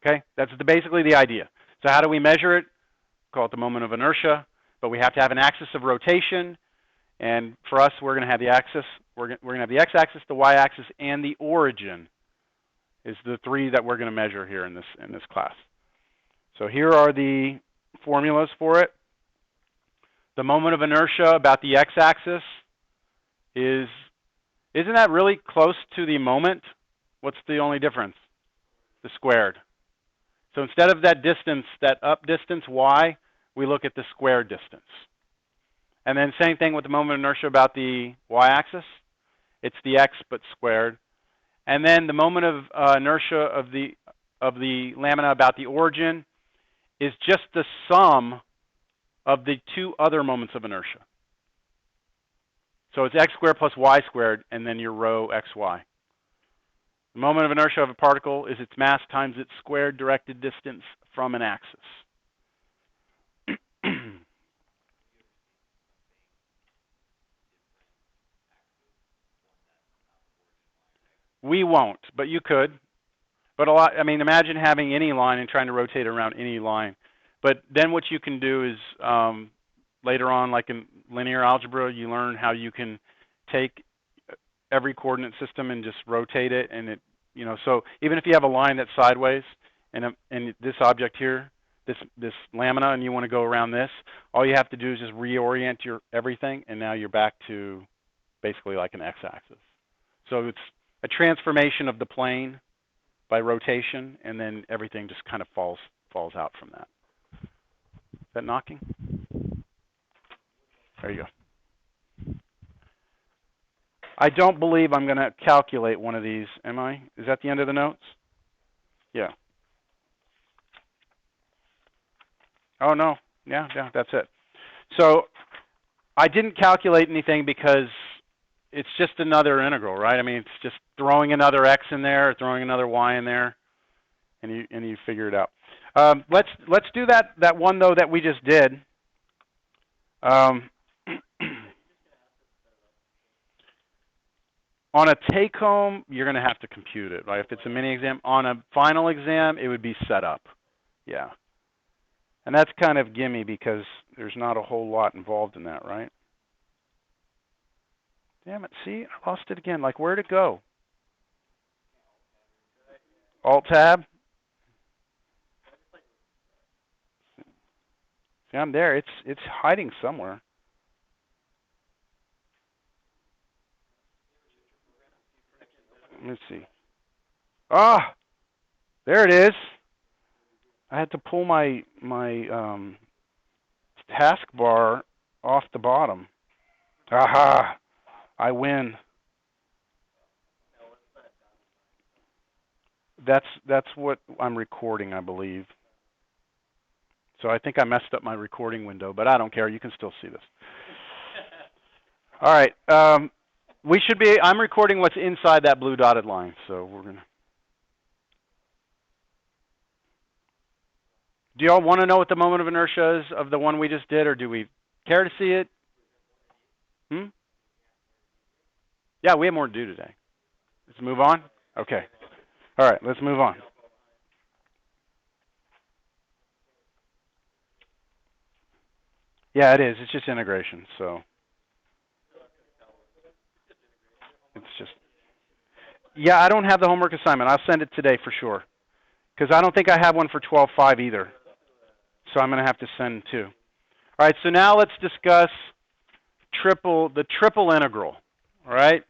Okay? That's basically the idea. So how do we measure it? Call it the moment of inertia, but we have to have an axis of rotation. And for us, we're going to have the axis. We're going to have the x-axis, the y-axis, and the origin is the three that we're going to measure here in this class. So here are the formulas for it. The moment of inertia about the x-axis isn't that really close to the moment? What's the only difference? The squared. So instead of that distance, that up distance, y, we look at the squared distance. And then same thing with the moment of inertia about the y-axis. It's the x but squared. And then the moment of inertia of the lamina about the origin is just the sum of the two other moments of inertia. So it's x squared plus y squared, and then your rho xy. The moment of inertia of a particle is its mass times its squared directed distance from an axis. We won't, but you could. But imagine having any line and trying to rotate around any line. But then what you can do is later on, like in linear algebra, you learn how you can take every coordinate system and just rotate it, and so even if you have a line that's sideways and this object here, this lamina, and you want to go around this, all you have to do is just reorient your everything, and now you're back to basically like an x-axis. So it's a transformation of the plane by rotation, and then everything just kind of falls out from that. Is that knocking? There you go. I don't believe I'm going to calculate one of these, am I? Is that the end of the notes? Yeah. Oh, no. Yeah, that's it. So I didn't calculate anything because it's just another integral, right? I mean, it's just throwing another x in there, or throwing another y in there, and you figure it out. Let's do that one though that we just did. On a take-home, you're going to have to compute it, right? If it's a mini exam. On a final exam, it would be set up. Yeah. And that's kind of gimme because there's not a whole lot involved in that, right? Damn it, see, I lost it again. Like, where'd it go? Alt-Tab? See, I'm there. It's hiding somewhere. Let me see. Ah! There it is. I had to pull my taskbar off the bottom. Aha! I win. That's what I'm recording, I believe. So I think I messed up my recording window, but I don't care. You can still see this. All right. We should be. I'm recording what's inside that blue dotted line. So we're gonna. Do y'all want to know what the moment of inertia is of the one we just did, or do we care to see it? Yeah, we have more to do today. Let's move on. Okay. All right. Let's move on. Yeah, it is. It's just integration. So it's just. Yeah, I don't have the homework assignment. I'll send it today for sure. Because I don't think I have one for 12.5 either. So I'm going to have to send two. All right, so now let's discuss the triple integral. All right?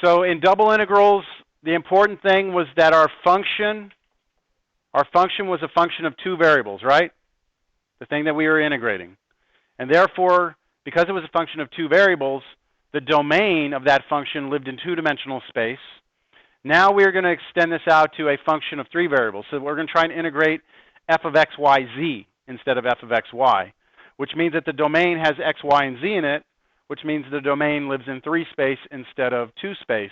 So in double integrals, the important thing was that our function was a function of two variables, right? The thing that we were integrating. And therefore, because it was a function of two variables, the domain of that function lived in two-dimensional space. Now we're going to extend this out to a function of three variables. So we're going to try and integrate f of x, y, z instead of f of x, y, which means that the domain has x, y, and z in it, which means the domain lives in three space instead of two space.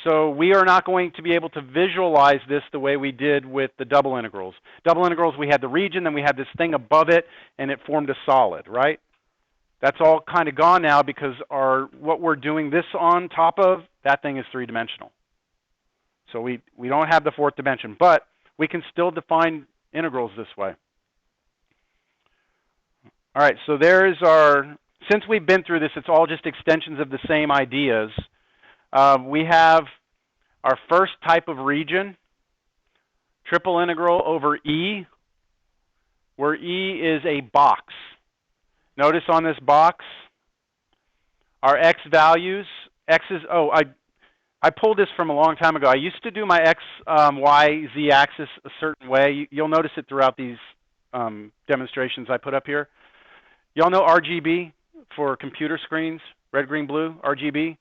So we are not going to be able to visualize this the way we did with the double integrals. Double integrals, we had the region, then we had this thing above it, and it formed a solid, right? That's all kind of gone now because what we're doing this on top of, that thing is three-dimensional. So we don't have the fourth dimension, but we can still define integrals this way. All right, so there is since we've been through this, it's all just extensions of the same ideas. We have our first type of region, triple integral over E, where E is a box. Notice on this box, our x values, x is, I pulled this from a long time ago. I used to do my x, y, z axis a certain way. You'll notice it throughout these demonstrations I put up here. Y'all know RGB for computer screens, red, green, blue, RGB?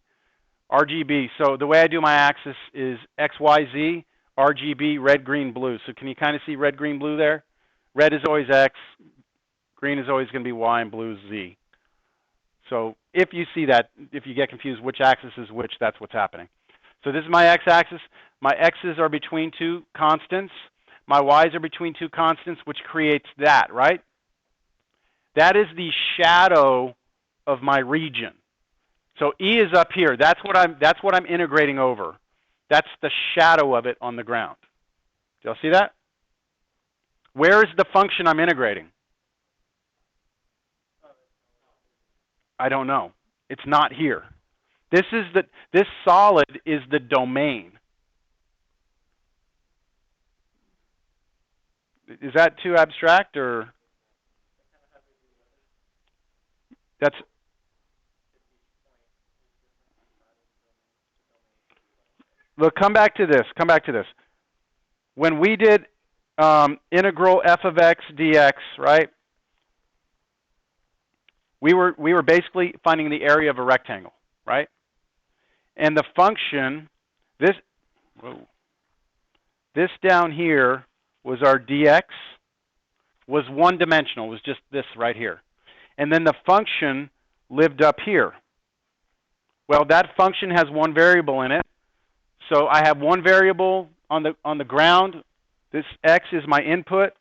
RGB, so the way I do my axis is X, Y, Z, RGB, red, green, blue. So can you kind of see red, green, blue there? Red is always X, green is always going to be Y, and blue is Z. So if you see that, if you get confused which axis is which, that's what's happening. So this is my x-axis. My x's are between two constants. My y's are between two constants, which creates that, right? That is the shadow of my region. So E is up here. That's what I'm integrating over. That's the shadow of it on the ground. Do y'all see that? Where is the function I'm integrating? I don't know. It's not here. This solid is the domain. Is that too abstract, or that's? Look, come back to this. Come back to this. When we did integral f of x dx, right? We were basically finding the area of a rectangle, right? And the function, this down here was our dx, was one dimensional, was just this right here. And then the function lived up here. Well, that function has one variable in it. So I have one variable on the ground. This x is my input.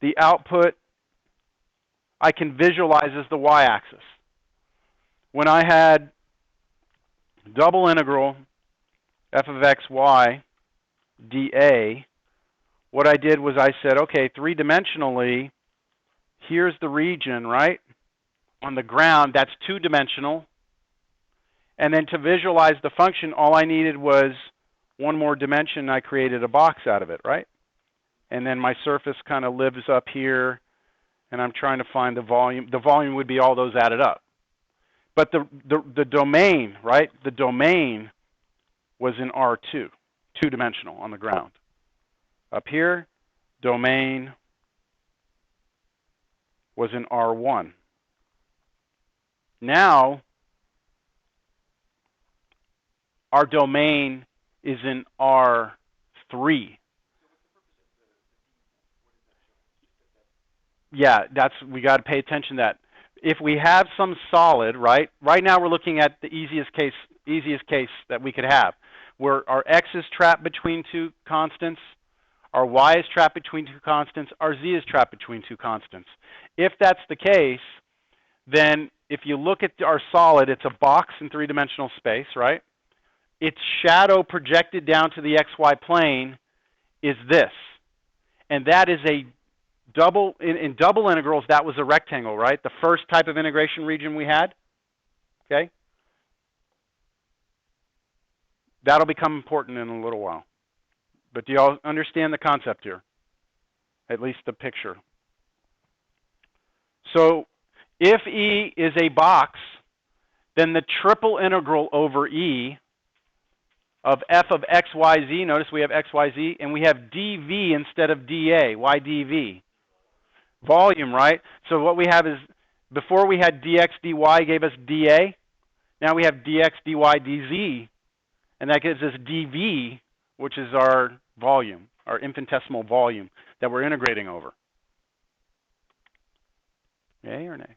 The output I can visualize as the y-axis. When I had double integral f of x, y, dA, what I did was I said, okay, three-dimensionally, here's the region, right? on the ground, that's two-dimensional. And then to visualize the function, all I needed was one more dimension. I created a box out of it, right? And then my surface kind of lives up here, and I'm trying to find the volume. The volume would be all those added up. But the domain, right? The domain was in R2, two-dimensional on the ground. Up here, domain was in R1. Now, our domain is in R3. Yeah, we got to pay attention to that. If we have some solid, right? Right now we're looking at the easiest case that we could have, where our x is trapped between two constants, our y is trapped between two constants, our z is trapped between two constants. If that's the case, then if you look at our solid, it's a box in three-dimensional space, right? Its shadow projected down to the xy plane is this. And that is a double, in double integrals, that was a rectangle, right? The first type of integration region we had, okay? That'll become important in a little while. But do you all understand the concept here? At least the picture. So if E is a box, then the triple integral over E of f of x, y, z, notice we have x, y, z, and we have dv instead of dA. Why dv? Volume, right? So what we have is, before we had dx, dy gave us dA. Now we have dx, dy, dz, and that gives us dv, which is our volume, our infinitesimal volume that we're integrating over. Yay or nay?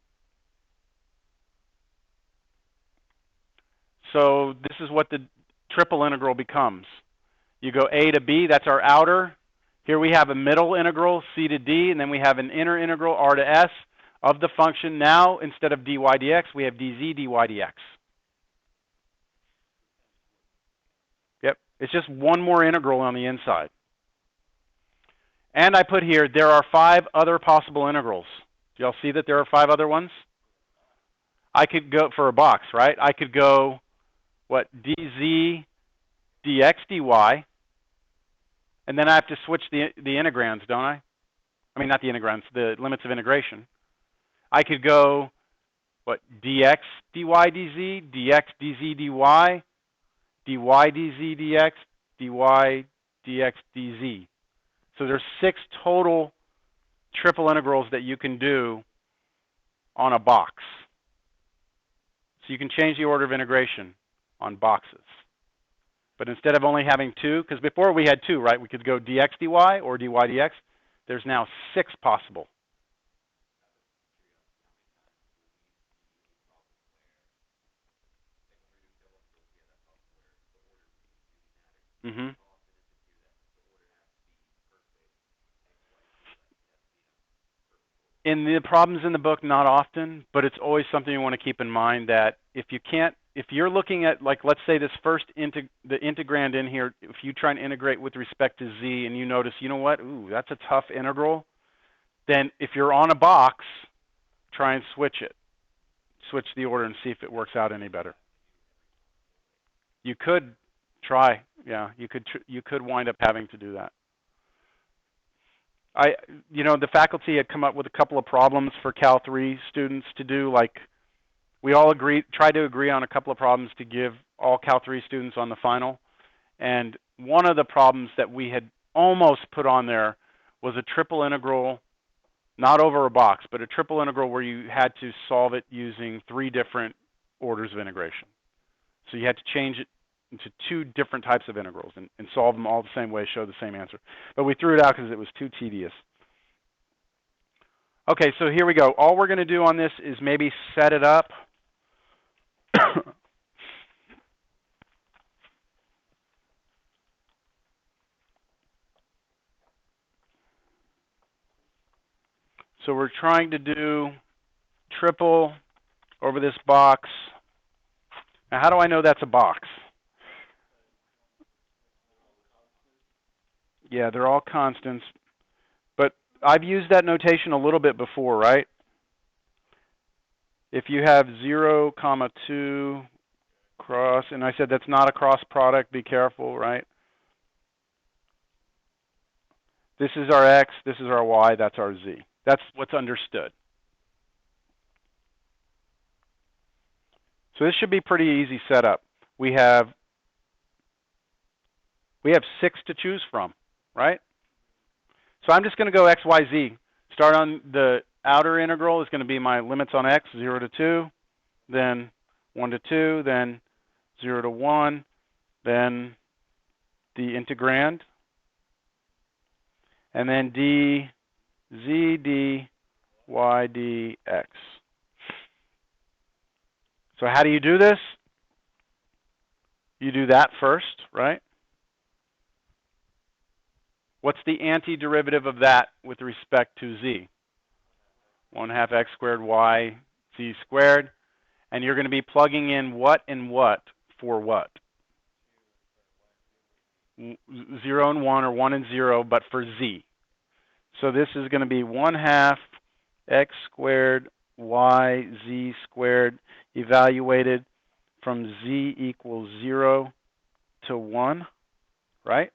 So this is what the triple integral becomes. You go a to b, that's our outer. Here we have a middle integral, c to d, and then we have an inner integral, r to s, of the function. Now, instead of dy dx, we have dz dy dx. Yep, it's just one more integral on the inside. And I put here, there are 5 other possible integrals. Do y'all see that there are 5 other ones? I could go, for a box, right? I could go, what, dz dx dy, and then I have to switch the integrands, don't I? I mean, not the integrands, the limits of integration. I could go, what, dx dy dz, dx dz dy, dy dz dx, dy dx dz. So there's 6 total triple integrals that you can do on a box. So you can change the order of integration on boxes. But instead of only having 2, because before we had 2, right? We could go dx dy or dy dx. There's now 6 possible. Mm-hmm. In the problems in the book, not often, but it's always something you want to keep in mind, that if you're looking at, like, let's say this first the integrand in here, if you try and integrate with respect to z and you notice, you know what, ooh, that's a tough integral, then if you're on a box, try and switch it. Switch the order and see if it works out any better. You could try, yeah, you could wind up having to do that. The faculty had come up with a couple of problems for Cal 3 students to do. Like, we all tried to agree on a couple of problems to give all Cal 3 students on the final. And one of the problems that we had almost put on there was a triple integral, not over a box, but a triple integral where you had to solve it using 3 different orders of integration. So you had to change it into 2 different types of integrals and solve them all the same way, show the same answer. But we threw it out because it was too tedious. Okay, so here we go. All we're going to do on this is maybe set it up. So we're trying to do triple over this box. Now, how do I know that's a box? Yeah, they're all constants. But I've used that notation a little bit before, right? If you have 0, comma 2 cross, and I said that's not a cross product, be careful, right? This is our x, this is our y, that's our z. That's what's understood. So this should be pretty easy setup. We have 6 to choose from, right? So I'm just going to go x, y, z. Start on the outer integral is going to be my limits on x, 0 to 2, then 1 to 2, then 0 to 1, then the integrand, and then d, z, d, y, d, x. So how do you do this? You do that first, right? What's the antiderivative of that with respect to z? 1/2 x squared y z squared. And you're going to be plugging in what and what for what? 0 and 1, or 1 and 0, but for z. So this is going to be 1/2 x squared y z squared evaluated from z equals 0 to 1, right?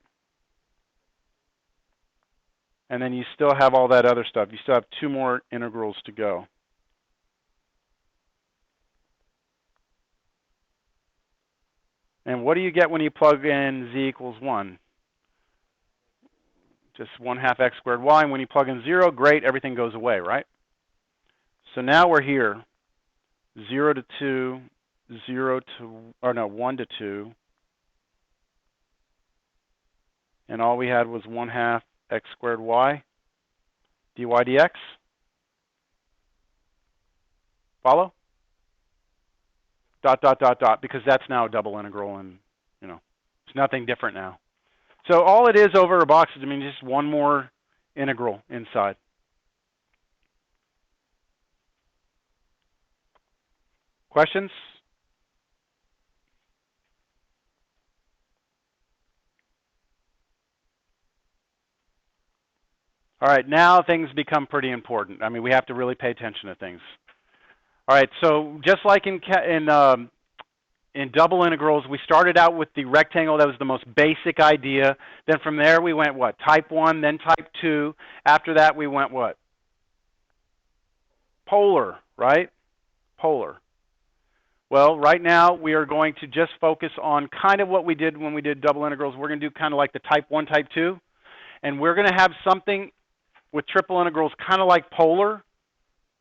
And then you still have all that other stuff. You still have 2 more integrals to go. And what do you get when you plug in z equals 1? Just 1/2 x squared y. And when you plug in 0, great, everything goes away, right? So now we're here, 0 to 2, 1 to 2. And all we had was 1/2 x squared y dy dx. Follow? Dot, dot, dot, dot, because that's now a double integral, and, it's nothing different now. So all it is over a box is, just one more integral inside. Questions? All right, now things become pretty important. We have to really pay attention to things. All right, so just like in double integrals, we started out with the rectangle. That was the most basic idea. Then from there we went what? Type 1, then type 2. After that we went what? Polar, right? Polar. Well, right now we are going to just focus on kind of what we did when we did double integrals. We're going to do kind of like the type 1, type 2. And we're going to have something with triple integrals kind of like polar,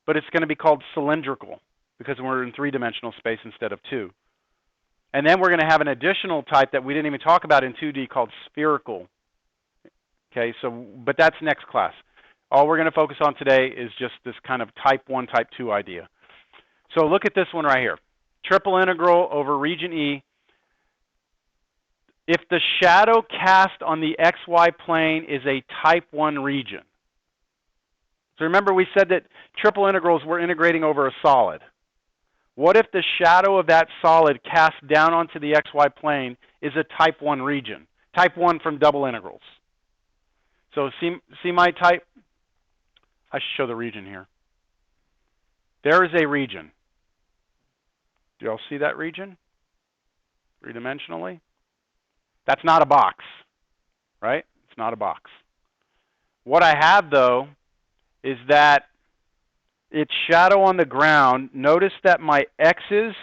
but it's going to be called cylindrical because we're in 3-dimensional space instead of 2. And then we're going to have an additional type that we didn't even talk about in 2D called spherical. Okay, but that's next class. All we're going to focus on today is just this kind of type 1, type 2 idea. So look at this one right here. Triple integral over region E. If the shadow cast on the xy plane is a type 1 region. So remember we said that triple integrals were integrating over a solid. What if the shadow of that solid cast down onto the xy plane is a type 1 region? Type 1 from double integrals. So see my type? I should show the region here. There is a region. Do you all see that region? 3-dimensionally? That's not a box, right? It's not a box. What I have, though, is that its shadow on the ground. Notice that my x's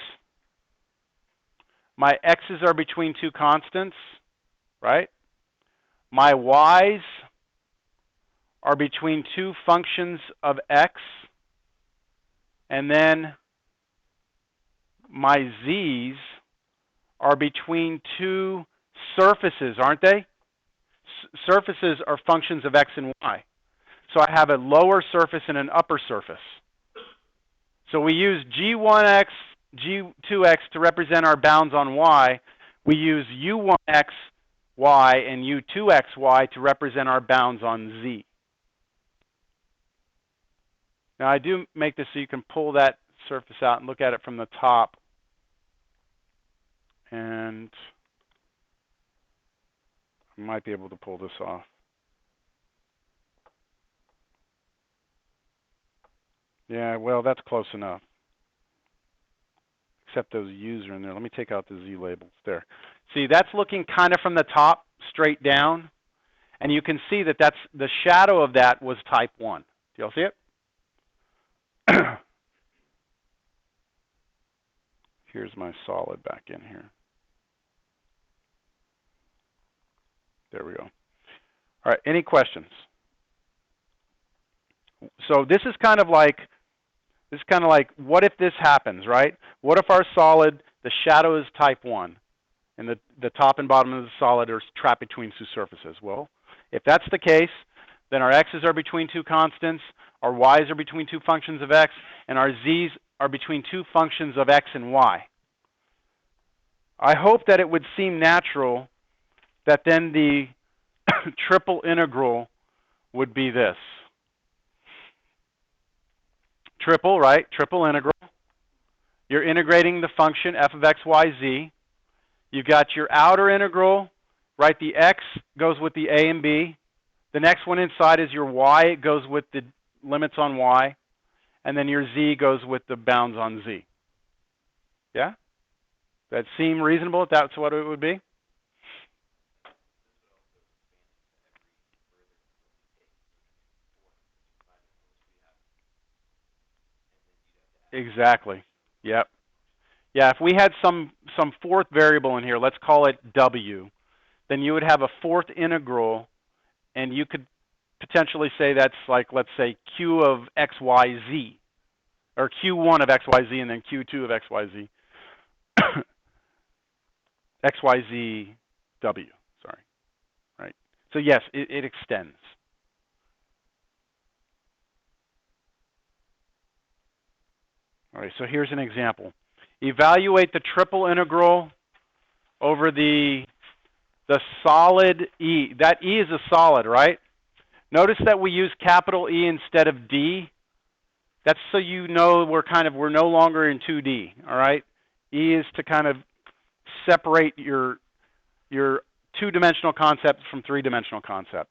are between 2 constants, right? My y's are between 2 functions of x, and then my z's are between 2 surfaces, aren't they? Surfaces are functions of x and y. So I have a lower surface and an upper surface. So we use g1x, g2x to represent our bounds on y. We use u1x, y, and u2x, y to represent our bounds on z. Now I do make this so you can pull that surface out and look at it from the top. And I might be able to pull this off. Yeah, well, that's close enough. except those U's are in there. Let me take out the Z labels there. See, that's looking kind of from the top straight down, and you can see that that's the shadow of that was type 1. Do y'all see it? Here's my solid back in here. There we go. All right, any questions? So this is kind of like what if this happens, right? What if our solid, the shadow is type 1, and the top and bottom of the solid are trapped between two surfaces? Well, if that's the case, then our x's are between two constants, our y's are between two functions of x, and our z's are between two functions of x and y. I hope that it would seem natural that then the triple integral would be this. Triple, right? Triple integral. You're integrating the function f of x, y, z. You've got your outer integral, right? The x goes with the a and b. The next one inside is your y. It goes with the limits on y. And then your z goes with the bounds on z. Yeah? That seem reasonable if that's what it would be? Exactly. Yep. Yeah, if we had some fourth variable in here, let's call it w, then you would have a fourth integral, and you could potentially say that's like, let's say, q of xyz, or q1 of xyz, and then q2 of xyz. xyz w, sorry. Right. So yes, it extends. All right, so here's an example. Evaluate the triple integral over the solid E. That E is a solid, right? Notice that we use capital E instead of D. That's so you know we're no longer in 2D, all right? E is to kind of separate your two-dimensional concept from three-dimensional concept.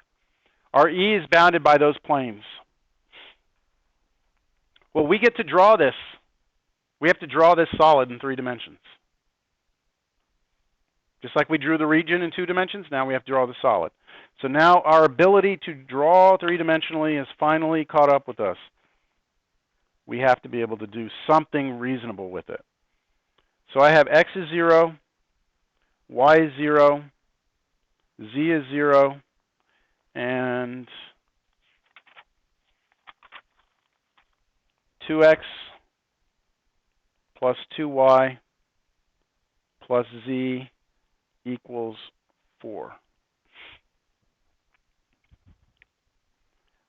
Our E is bounded by those planes. Well, we get to draw this. We have to draw this solid in 3 dimensions. Just like we drew the region in 2 dimensions, now we have to draw the solid. So now our ability to draw 3-dimensionally has finally caught up with us. We have to be able to do something reasonable with it. So I have x is 0, y is 0, z is 0, and 2x plus 2y plus z equals 4.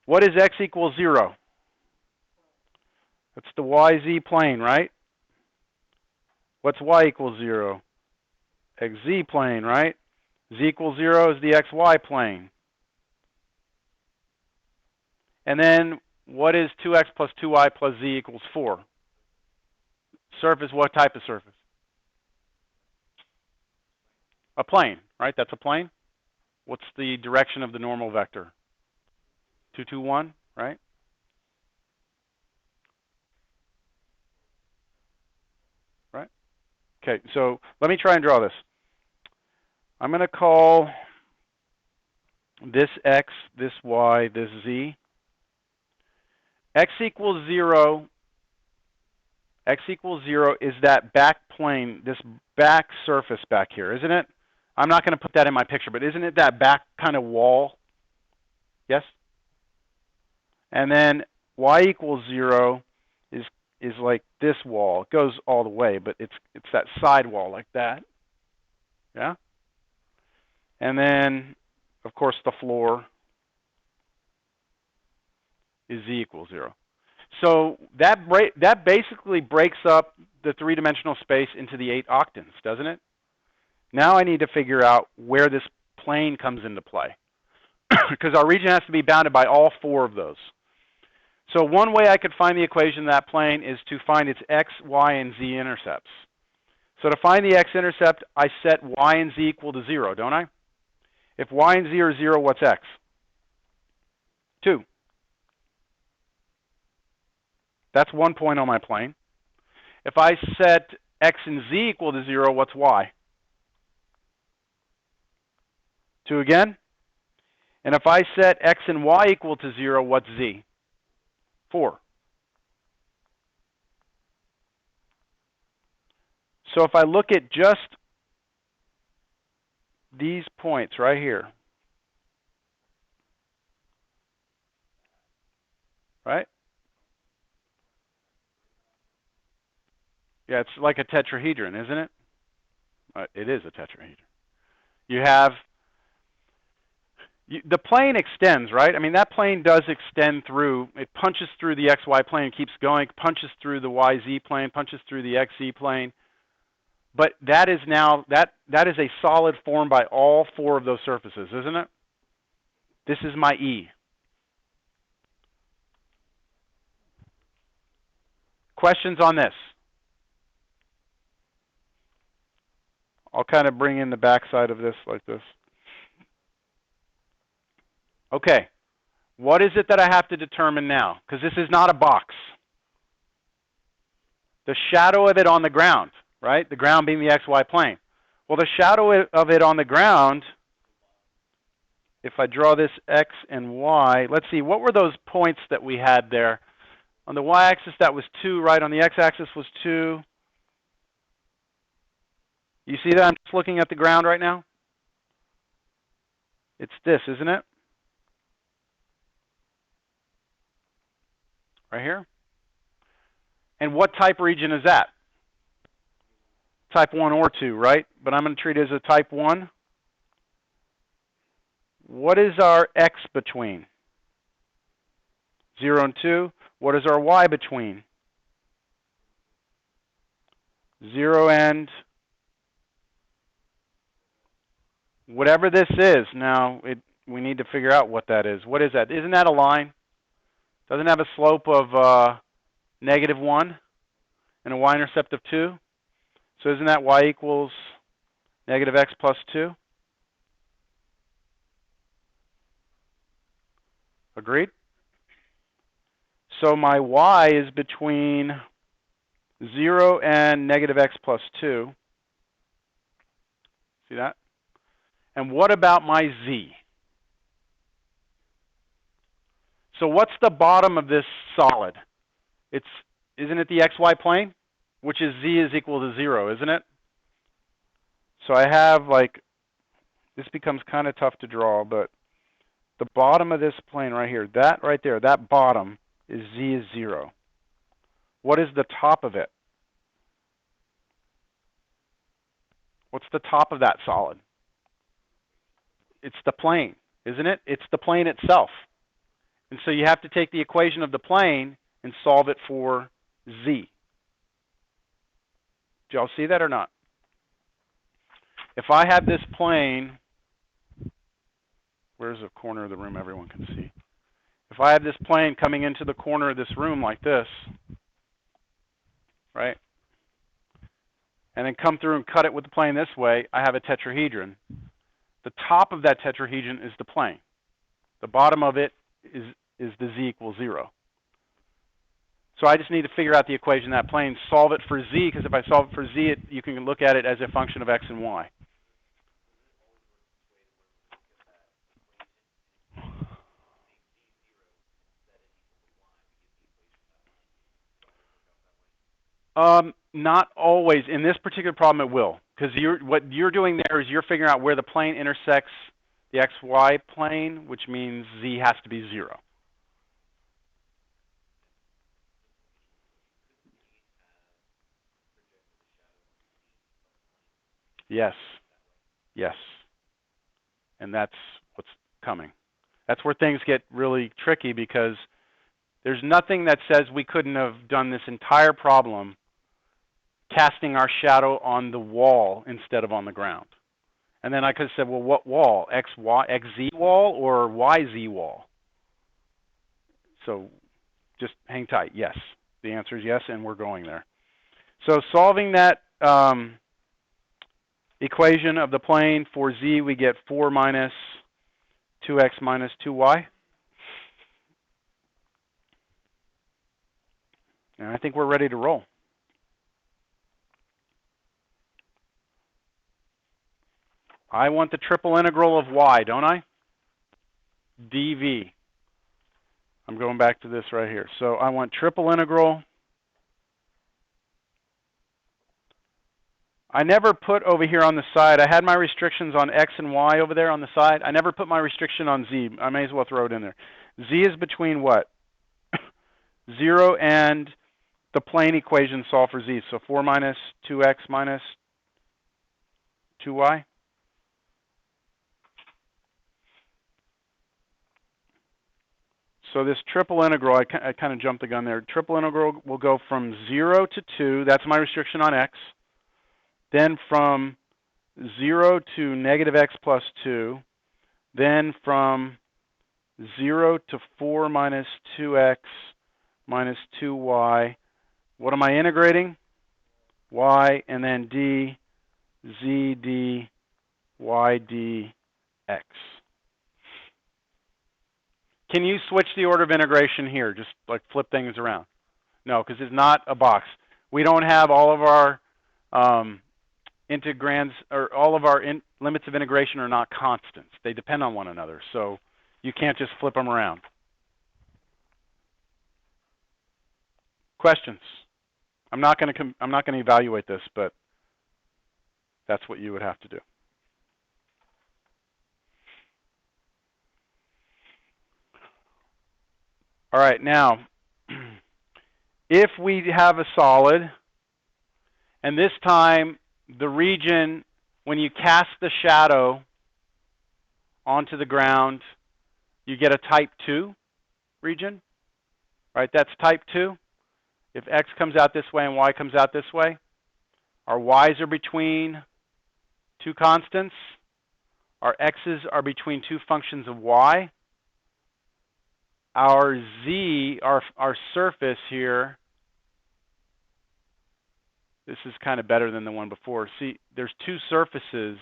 What is x equals 0? That's the yz plane, right? What's y equals 0? Xz plane, right? Z equals 0 is the xy plane. And then what is 2x plus 2y plus z equals 4? Surface, what type of surface? A plane, right? That's a plane. What's the direction of the normal vector? 2, 2, 1, right? Right? Okay, so let me try and draw this. I'm going to call this x, this y, this z. X equals 0. X equals 0 is that back plane, this back surface back here, isn't it? I'm not going to put that in my picture, but isn't it that back kind of wall? Yes? And then y equals 0 is like this wall. It goes all the way, but it's that side wall like that. Yeah? And then, of course, the floor is z equals 0. So that basically breaks up the 3-dimensional space into the 8 octants, doesn't it? Now I need to figure out where this plane comes into play, because our region has to be bounded by all 4 of those. So one way I could find the equation of that plane is to find its x, y, and z intercepts. So to find the x-intercept, I set y and z equal to 0, don't I? If y and z are 0, what's x? 2. That's 1 point on my plane. If I set x and z equal to 0, what's y? 2 again. And if I set x and y equal to 0, what's z? 4. So if I look at just these points right here, right? Yeah, it's like a tetrahedron, isn't it? It is a tetrahedron. You have, the plane extends, right? I mean, that plane does extend through, it punches through the xy plane, keeps going, punches through the yz plane, punches through the xz plane. But that is now, that is a solid formed by all 4 of those surfaces, isn't it? This is my E. Questions on this? I'll kind of bring in the backside of this like this. Okay, what is it that I have to determine now? Because this is not a box. The shadow of it on the ground, right? The ground being the xy plane. Well, the shadow of it on the ground, if I draw this x and y, let's see, what were those points that we had there? On the y-axis, that was 2, right? On the x-axis was 2. You see that? I'm just looking at the ground right now. It's this, isn't it? Right here. And what type region is that? Type 1 or 2, right? But I'm going to treat it as a type 1. What is our x between? 0 and 2. What is our y between? 0 and whatever this is. Now, we need to figure out what that is. What is that? Isn't that a line? Doesn't it have a slope of -1 and a y-intercept of 2? So isn't that y equals -x plus 2? Agreed? So my y is between 0 and -x plus 2. See that? And what about my z? So what's the bottom of this solid? Isn't it the xy plane? Which is z is equal to 0, isn't it? So I have like, this becomes kind of tough to draw, but the bottom of this plane right here, that right there, that bottom is z is 0. What is the top of it? What's the top of that solid? It's the plane, isn't it? It's the plane itself. And so you have to take the equation of the plane and solve it for z. Do y'all see that or not? If I have this plane, where's the corner of the room everyone can see? If I have this plane coming into the corner of this room like this, right? And then come through and cut it with the plane this way, I have a tetrahedron. The top of that tetrahedron is the plane. The bottom of it is the z equals 0. So I just need to figure out the equation of that plane, solve it for z, because if I solve it for z, you can look at it as a function of x and y. Not always. In this particular problem, it will, because what you're doing there is you're figuring out where the plane intersects the xy plane, which means z has to be 0. Yes. Yes. And that's what's coming. That's where things get really tricky, because there's nothing that says we couldn't have done this entire problem casting our shadow on the wall instead of on the ground. And then I could have said, well, what wall? XZ wall or YZ wall? So just hang tight. Yes. The answer is yes, and we're going there. So solving that equation of the plane for z, we get 4 minus 2x minus 2y. And I think we're ready to roll. I want the triple integral of y, don't I? dv. I'm going back to this right here. So I want triple integral. I never put over here on the side, I had my restrictions on x and y over there on the side. I never put my restriction on z. I may as well throw it in there. Z is between what? 0 and the plane equation solve for z. So 4 minus 2x minus 2y. So this triple integral, I kind of jumped the gun there. Triple integral will go from 0 to 2. That's my restriction on x. Then from 0 to negative x plus 2. Then from 0 to 4 minus 2x minus 2y. What am I integrating? Y, and then d, z, d, y, d, x. Can you switch the order of integration here? Just like flip things around. No, because it's not a box. We don't have all of our integrands, or all of our limits of integration are not constants. They depend on one another. So you can't just flip them around. Questions? I'm not going to evaluate this, but that's what you would have to do. All right, now, if we have a solid, and this time the region, when you cast the shadow onto the ground, you get a type 2 region, right? That's type 2. If x comes out this way and y comes out this way, our y's are between two constants. Our x's are between two functions of y. Our z, our surface here, this is kind of better than the one before. See, there's two surfaces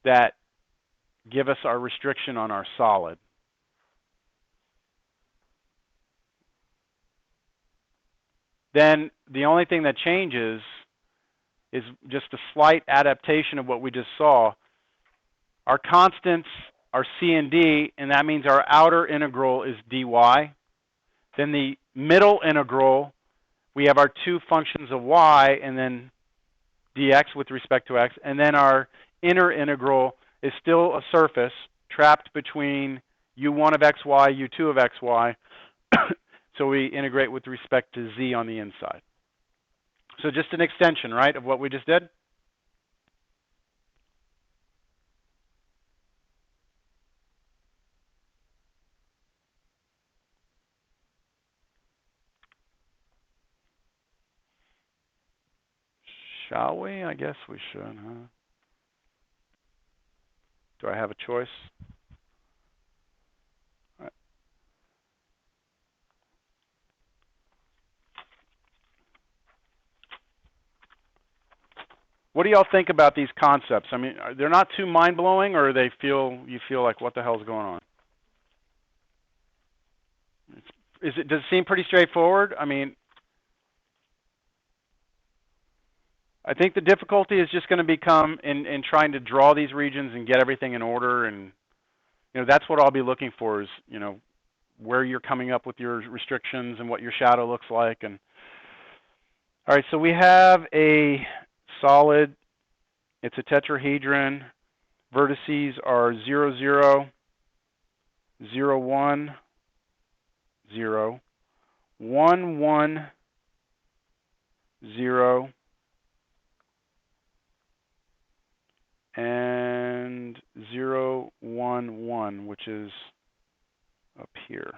that give us our restriction on our solid. Then the only thing that changes is just a slight adaptation of what we just saw. Our constants are c and d, and that means our outer integral is dy. Then the middle integral, we have our two functions of y, and then dx with respect to x. And then our inner integral is still a surface trapped between u1 of xy, u2 of xy. So we integrate with respect to z on the inside. So just an extension, right, of what we just did? Shall we? I guess we should, huh? Do I have a choice? All right. What do y'all think about these concepts? I mean, they're not too mind-blowing, or you feel like, what the hell's going on? Does it seem pretty straightforward? I mean, I think the difficulty is just going to become in trying to draw these regions and get everything in order, and that's what I'll be looking for is where you're coming up with your restrictions and what your shadow looks like. And all right, so we have a solid. It's a tetrahedron. Vertices are 0, 0, 0, 1, 0, 1, 1, 0, and 0, 1, 1, which is up here.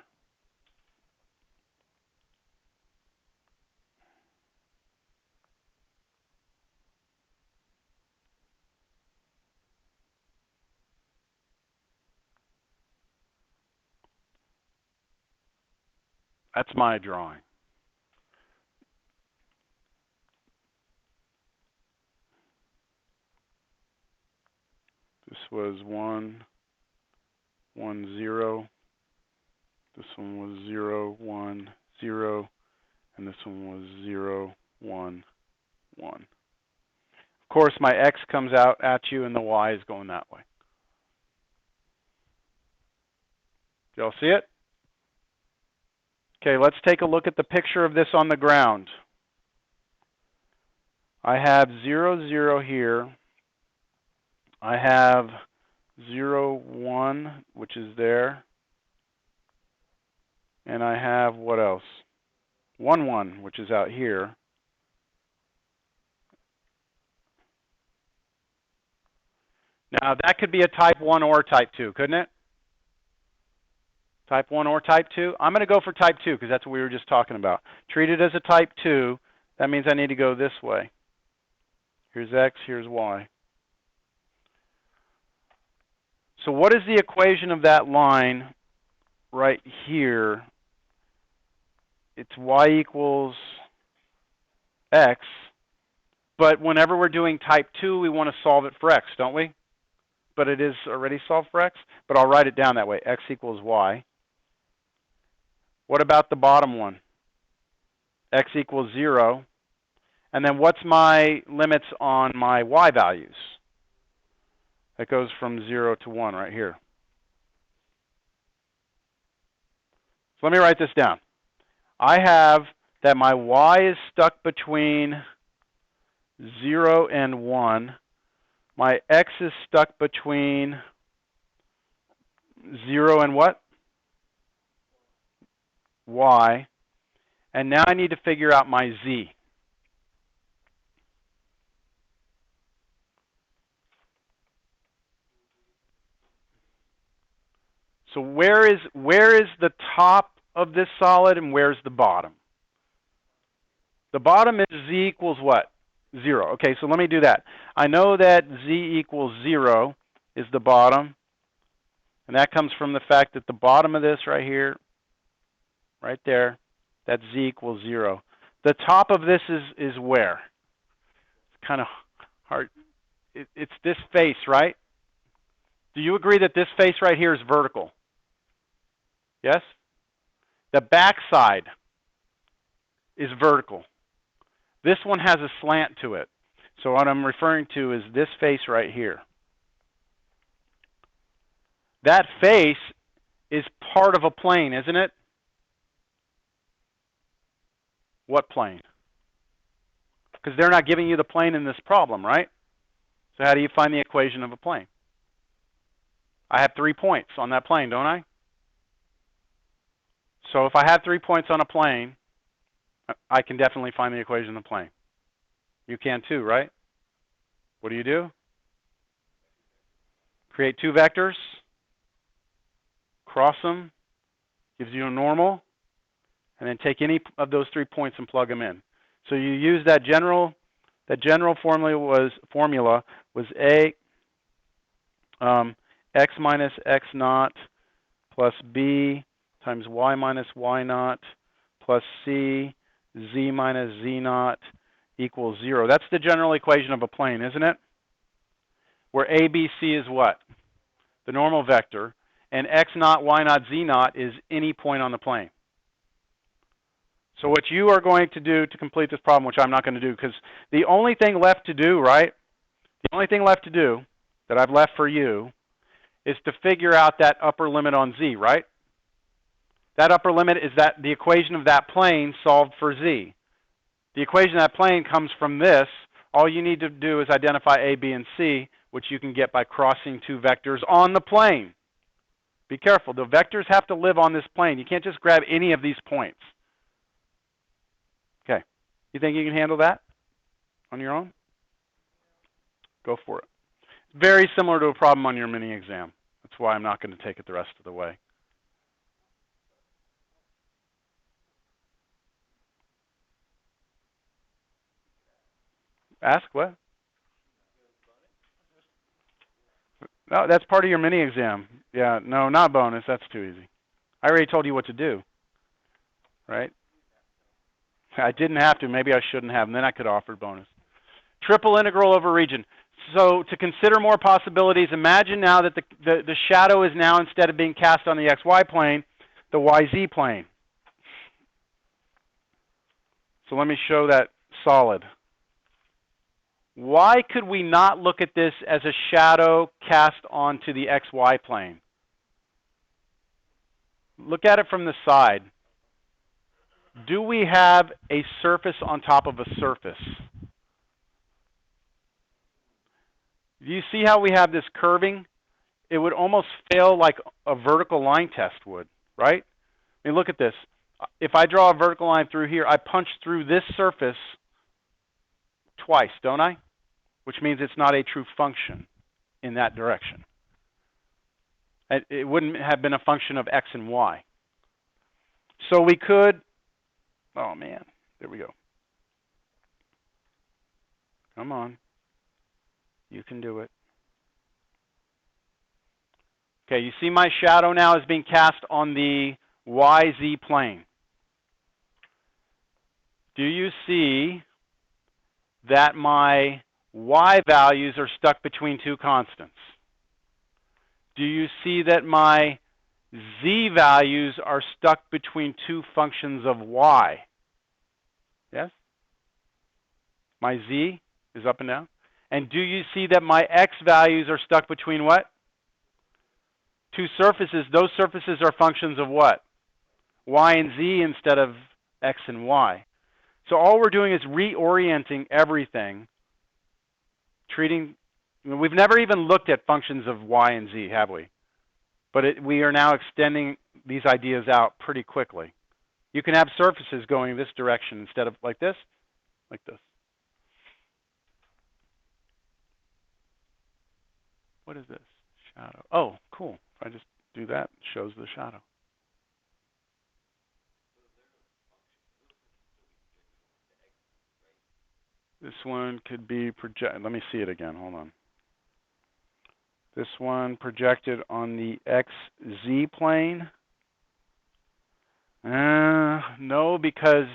That's my drawing. This was 1, 1, 0. This one was 0, 1, 0. And this one was 0, 1, 1. Of course, my x comes out at you and the y is going that way. Do y'all see it? Okay, let's take a look at the picture of this on the ground. I have 0, 0 here. I have 0, 1, which is there. And I have what else? 1, 1, which is out here. Now, that could be a type 1 or type 2, couldn't it? Type 1 or type 2? I'm going to go for type 2 because that's what we were just talking about. Treat it as a type 2. That means I need to go this way. Here's x, here's y. So what is the equation of that line right here? It's y equals x. But whenever we're doing type 2, we want to solve it for x, don't we? But it is already solved for x. But I'll write it down that way. X equals y. What about the bottom one? X equals 0. And then what's my limits on my y values? That goes from 0 to 1 right here. So let me write this down. I have that my y is stuck between 0 and 1. My x is stuck between 0 and what? Y. And now I need to figure out my z. So where is the top of this solid and where's the bottom? The bottom is z equals what? 0. Okay, so let me do that. I know that z equals 0 is the bottom. And that comes from the fact that the bottom of this right here, right there, that's z equals 0. The top of this is where? It's kind of hard. It's this face, right? Do you agree that this face right here is vertical? Yes? The back side is vertical. This one has a slant to it. So what I'm referring to is this face right here. That face is part of a plane, isn't it? What plane? Because they're not giving you the plane in this problem, right? So how do you find the equation of a plane? I have 3 points on that plane, don't I? So if I have 3 points on a plane, I can definitely find the equation of the plane. You can too, right? What do? Create 2 vectors, cross them, gives you a normal, and then take any of those 3 points and plug them in. So you use that general formula was A x minus x naught plus B times y minus y naught plus C z minus z naught equals 0. That's the general equation of a plane, isn't it? Where A, B, C is what? The normal vector. And x naught, y naught, z naught is any point on the plane. So what you are going to do to complete this problem, which I'm not going to do, because the only thing left to do, right? The only thing left to do that I've left for you is to figure out that upper limit on z, right? That upper limit is that the equation of that plane solved for z. The equation of that plane comes from this. All you need to do is identify A, B, and C, which you can get by crossing 2 vectors on the plane. Be careful. The vectors have to live on this plane. You can't just grab any of these points. Okay. You think you can handle that on your own? Go for it. Very similar to a problem on your mini exam. That's why I'm not going to take it the rest of the way. Ask what? No, that's part of your mini exam. Yeah, no, not bonus. That's too easy. I already told you what to do, right? I didn't have to. Maybe I shouldn't have, and then I could offer bonus. Triple integral over region. So to consider more possibilities, imagine now that the shadow is now, instead of being cast on the xy plane, the yz plane. So let me show that solid. Why could we not look at this as a shadow cast onto the XY plane? Look at it from the side. Do we have a surface on top of a surface? Do you see how we have this curving? It would almost fail like a vertical line test would, right? I mean, look at this. If I draw a vertical line through here, I punch through this surface twice, don't I? Which means it's not a true function in that direction. It wouldn't have been a function of x and y. So we could, oh man, there we go. Come on. You can do it. Okay, you see my shadow now is being cast on the YZ plane. Do you see that my y values are stuck between two constants? Do you see that my z values are stuck between two functions of y? Yes? My z is up and down. And do you see that my x values are stuck between what? Two surfaces. Those surfaces are functions of what? Y and z instead of x and y. So all we're doing is reorienting everything, treating, we've never even looked at functions of y and z, have we? But we are now extending these ideas out pretty quickly. You can have surfaces going this direction instead of like this, like this. What is this? Shadow. Oh, cool. If I just do that, it shows the shadow. This one could be projected. Let me see it again. Hold on. This one projected on the XZ plane. No, because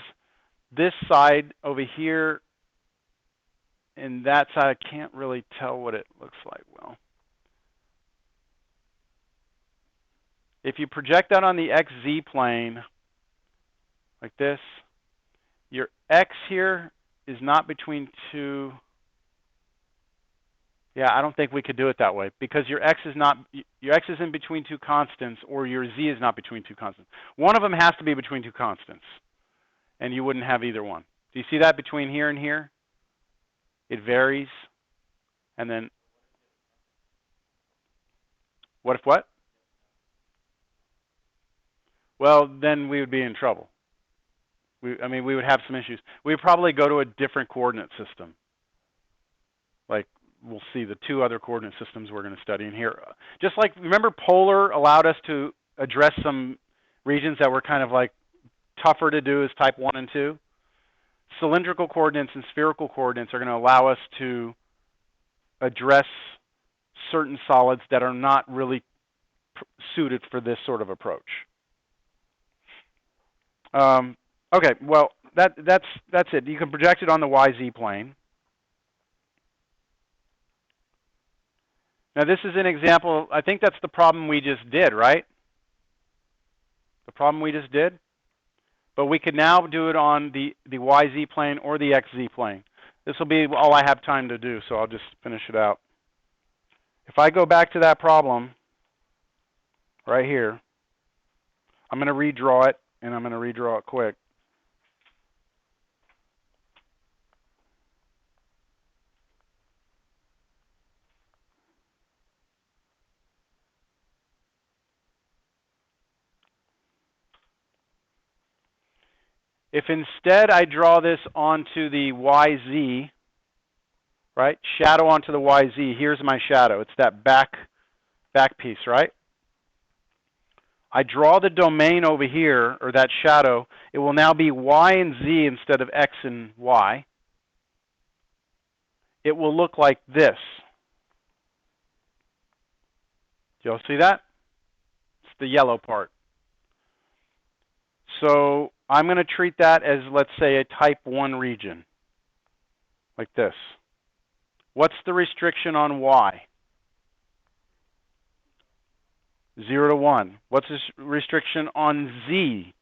this side over here and that side, I can't really tell what it looks like well. If you project that on the XZ plane like this, your X here is not between two. Yeah, I don't think we could do it that way because your X is in between two constants, or your Z is not between two constants. One of them has to be between two constants, and you wouldn't have either one. Do you see that between here and here? It varies, and then what if what? Well, then we would be in trouble. We would have some issues. We would probably go to a different coordinate system. Like, we'll see the two other coordinate systems we're going to study in here. Just like, remember polar allowed us to address some regions that were kind of like tougher to do as type 1 and 2? Cylindrical coordinates and spherical coordinates are going to allow us to address certain solids that are not really suited for this sort of approach. Okay, well, that's it. You can project it on the YZ plane. Now this is an example. I think that's the problem we just did, right? The problem we just did. But we could now do it on the YZ plane or the XZ plane. This will be all I have time to do, so I'll just finish it out. If I go back to that problem right here, I'm going to redraw it, and I'm going to redraw it quick. If instead I draw this onto the YZ, right? Shadow onto the YZ, here's my shadow. It's that back piece, right? I draw the domain over here, or that shadow. It will now be Y and Z instead of X and Y. It will look like this. Do y'all see that? It's the yellow part. So I'm going to treat that as, let's say, a type 1 region, like this. What's the restriction on Y? 0 to 1. What's the restriction on Z?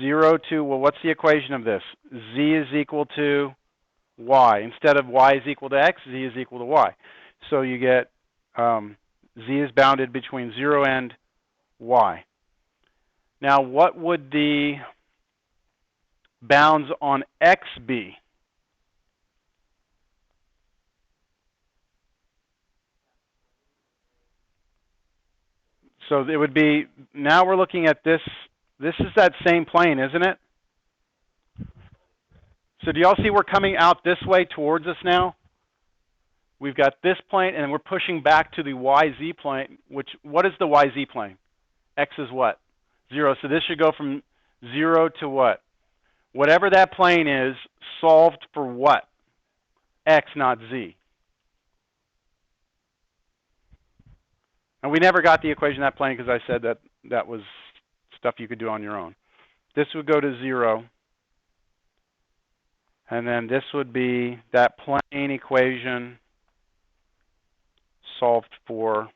0 to, well, what's the equation of this? Z is equal to y. Instead of y is equal to x, z is equal to y. So you get z is bounded between 0 and y. Now, what would the bounds on x be? So it would be, now we're looking at this. This is that same plane, isn't it? So do y'all see we're coming out this way towards us now? We've got this plane, and we're pushing back to the YZ plane, which, what is the YZ plane? X is what? 0. So this should go from 0 to what? Whatever that plane is, solved for what? X, not Z. And we never got the equation of that plane because I said that that was stuff you could do on your own. This would go to 0. And then this would be that plane equation solved for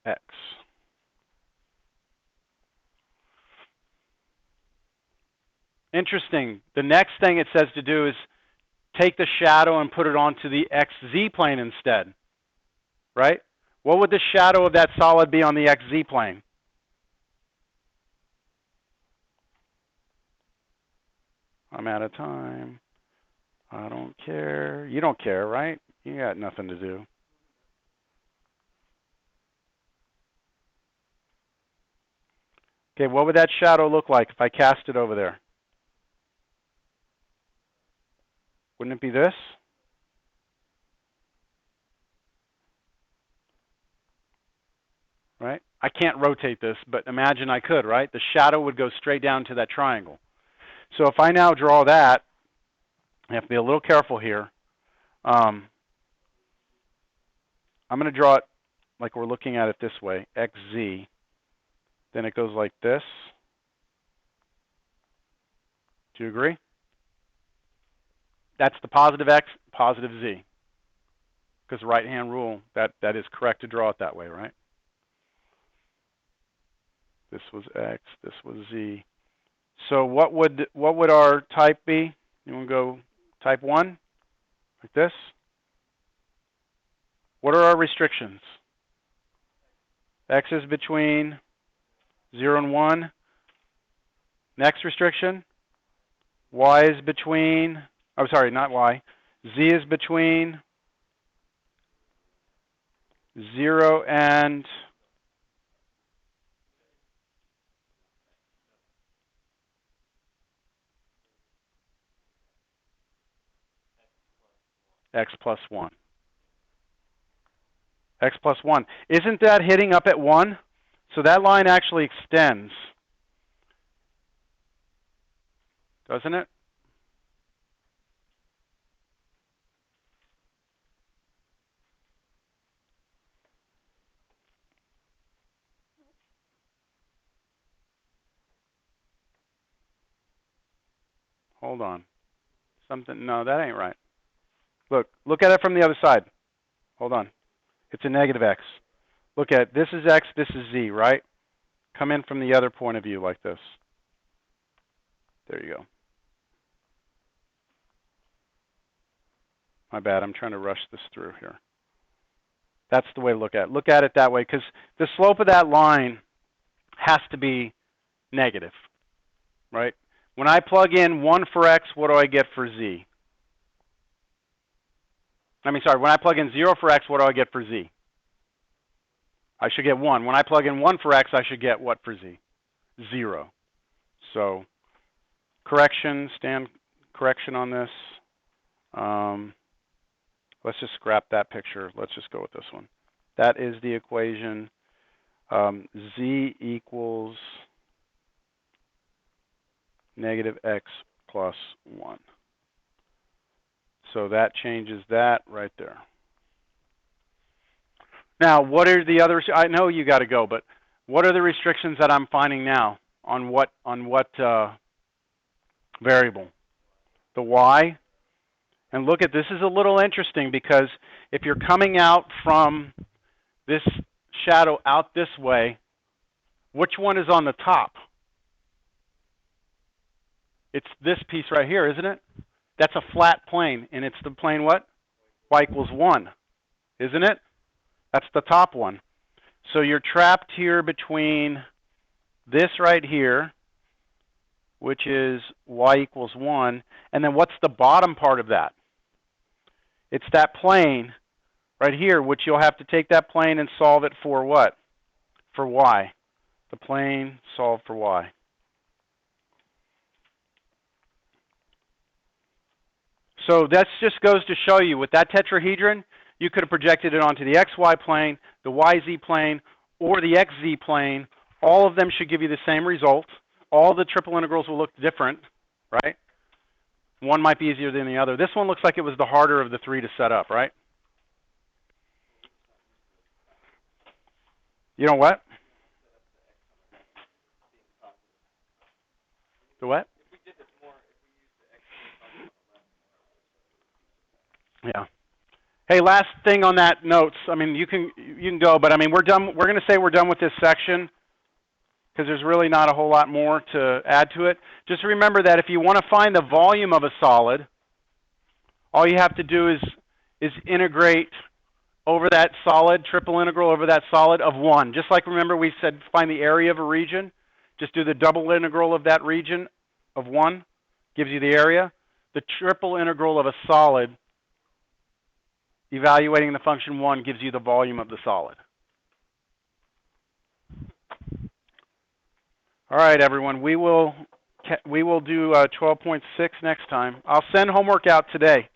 X. Interesting. The next thing it says to do is take the shadow and put it onto the XZ plane instead, right? What would the shadow of that solid be on the XZ plane? I'm out of time. I don't care. You don't care, right? You got nothing to do. Okay, what would that shadow look like if I cast it over there? Wouldn't it be this? Right? I can't rotate this, but imagine I could, right? The shadow would go straight down to that triangle. So if I now draw that, I have to be a little careful here. I'm going to draw it like we're looking at it this way, XZ. Then it goes like this. Do you agree? That's the positive X, positive Z. Because the right-hand rule, that is correct to draw it that way, right? This was X, this was Z. So what would our type be? You want to go type 1, like this? What are our restrictions? X is between 0 and 1. Next restriction? Y is between, oh sorry, not Y. Z is between 0 and X plus 1. X plus 1. Isn't that hitting up at 1? So that line actually extends, doesn't it? Hold on. Something, no, that ain't right. Look at it from the other side. Hold on. It's a negative X. Look at it. This is X, this is Z, right? Come in from the other point of view like this. There you go. My bad, I'm trying to rush this through here. That's the way to look at it. Look at it that way, because the slope of that line has to be negative, right? When I plug in 1 for X, what do I get for Z? When I plug in 0 for X, what do I get for Z? I should get 1. When I plug in 1 for X, I should get what for Z? 0. So correction on this. Let's just scrap that picture. Let's just go with this one. That is the equation. Z equals negative X plus 1. So that changes that right there. Now, what are the others? I know you got to go, but what are the restrictions that I'm finding now on what variable? The Y. And look at this is a little interesting because if you're coming out from this shadow out this way, which one is on the top? It's this piece right here, isn't it? That's a flat plane, and it's the plane what? Y equals 1, isn't it? That's the top one. So you're trapped here between this right here, which is y equals 1, and then what's the bottom part of that? It's that plane right here, which you'll have to take that plane and solve it for what? For y. The plane solved for y. So that just goes to show you, with that tetrahedron, you could have projected it onto the xy plane, the yz plane, or the xz plane. All of them should give you the same result. All the triple integrals will look different, right? One might be easier than the other. This one looks like it was the harder of the three to set up, right? You know what? The what? Yeah. Hey, last thing on that notes. I mean, you can go, but I mean, we're done. We're going to say we're done with this section because there's really not a whole lot more to add to it. Just remember that if you want to find the volume of a solid, all you have to do is integrate over that solid, triple integral over that solid of 1. Just like, remember, we said find the area of a region. Just do the double integral of that region of 1, gives you the area. The triple integral of a solid, evaluating the function 1, gives you the volume of the solid. All right, everyone. We will do 12.6 next time. I'll send homework out today.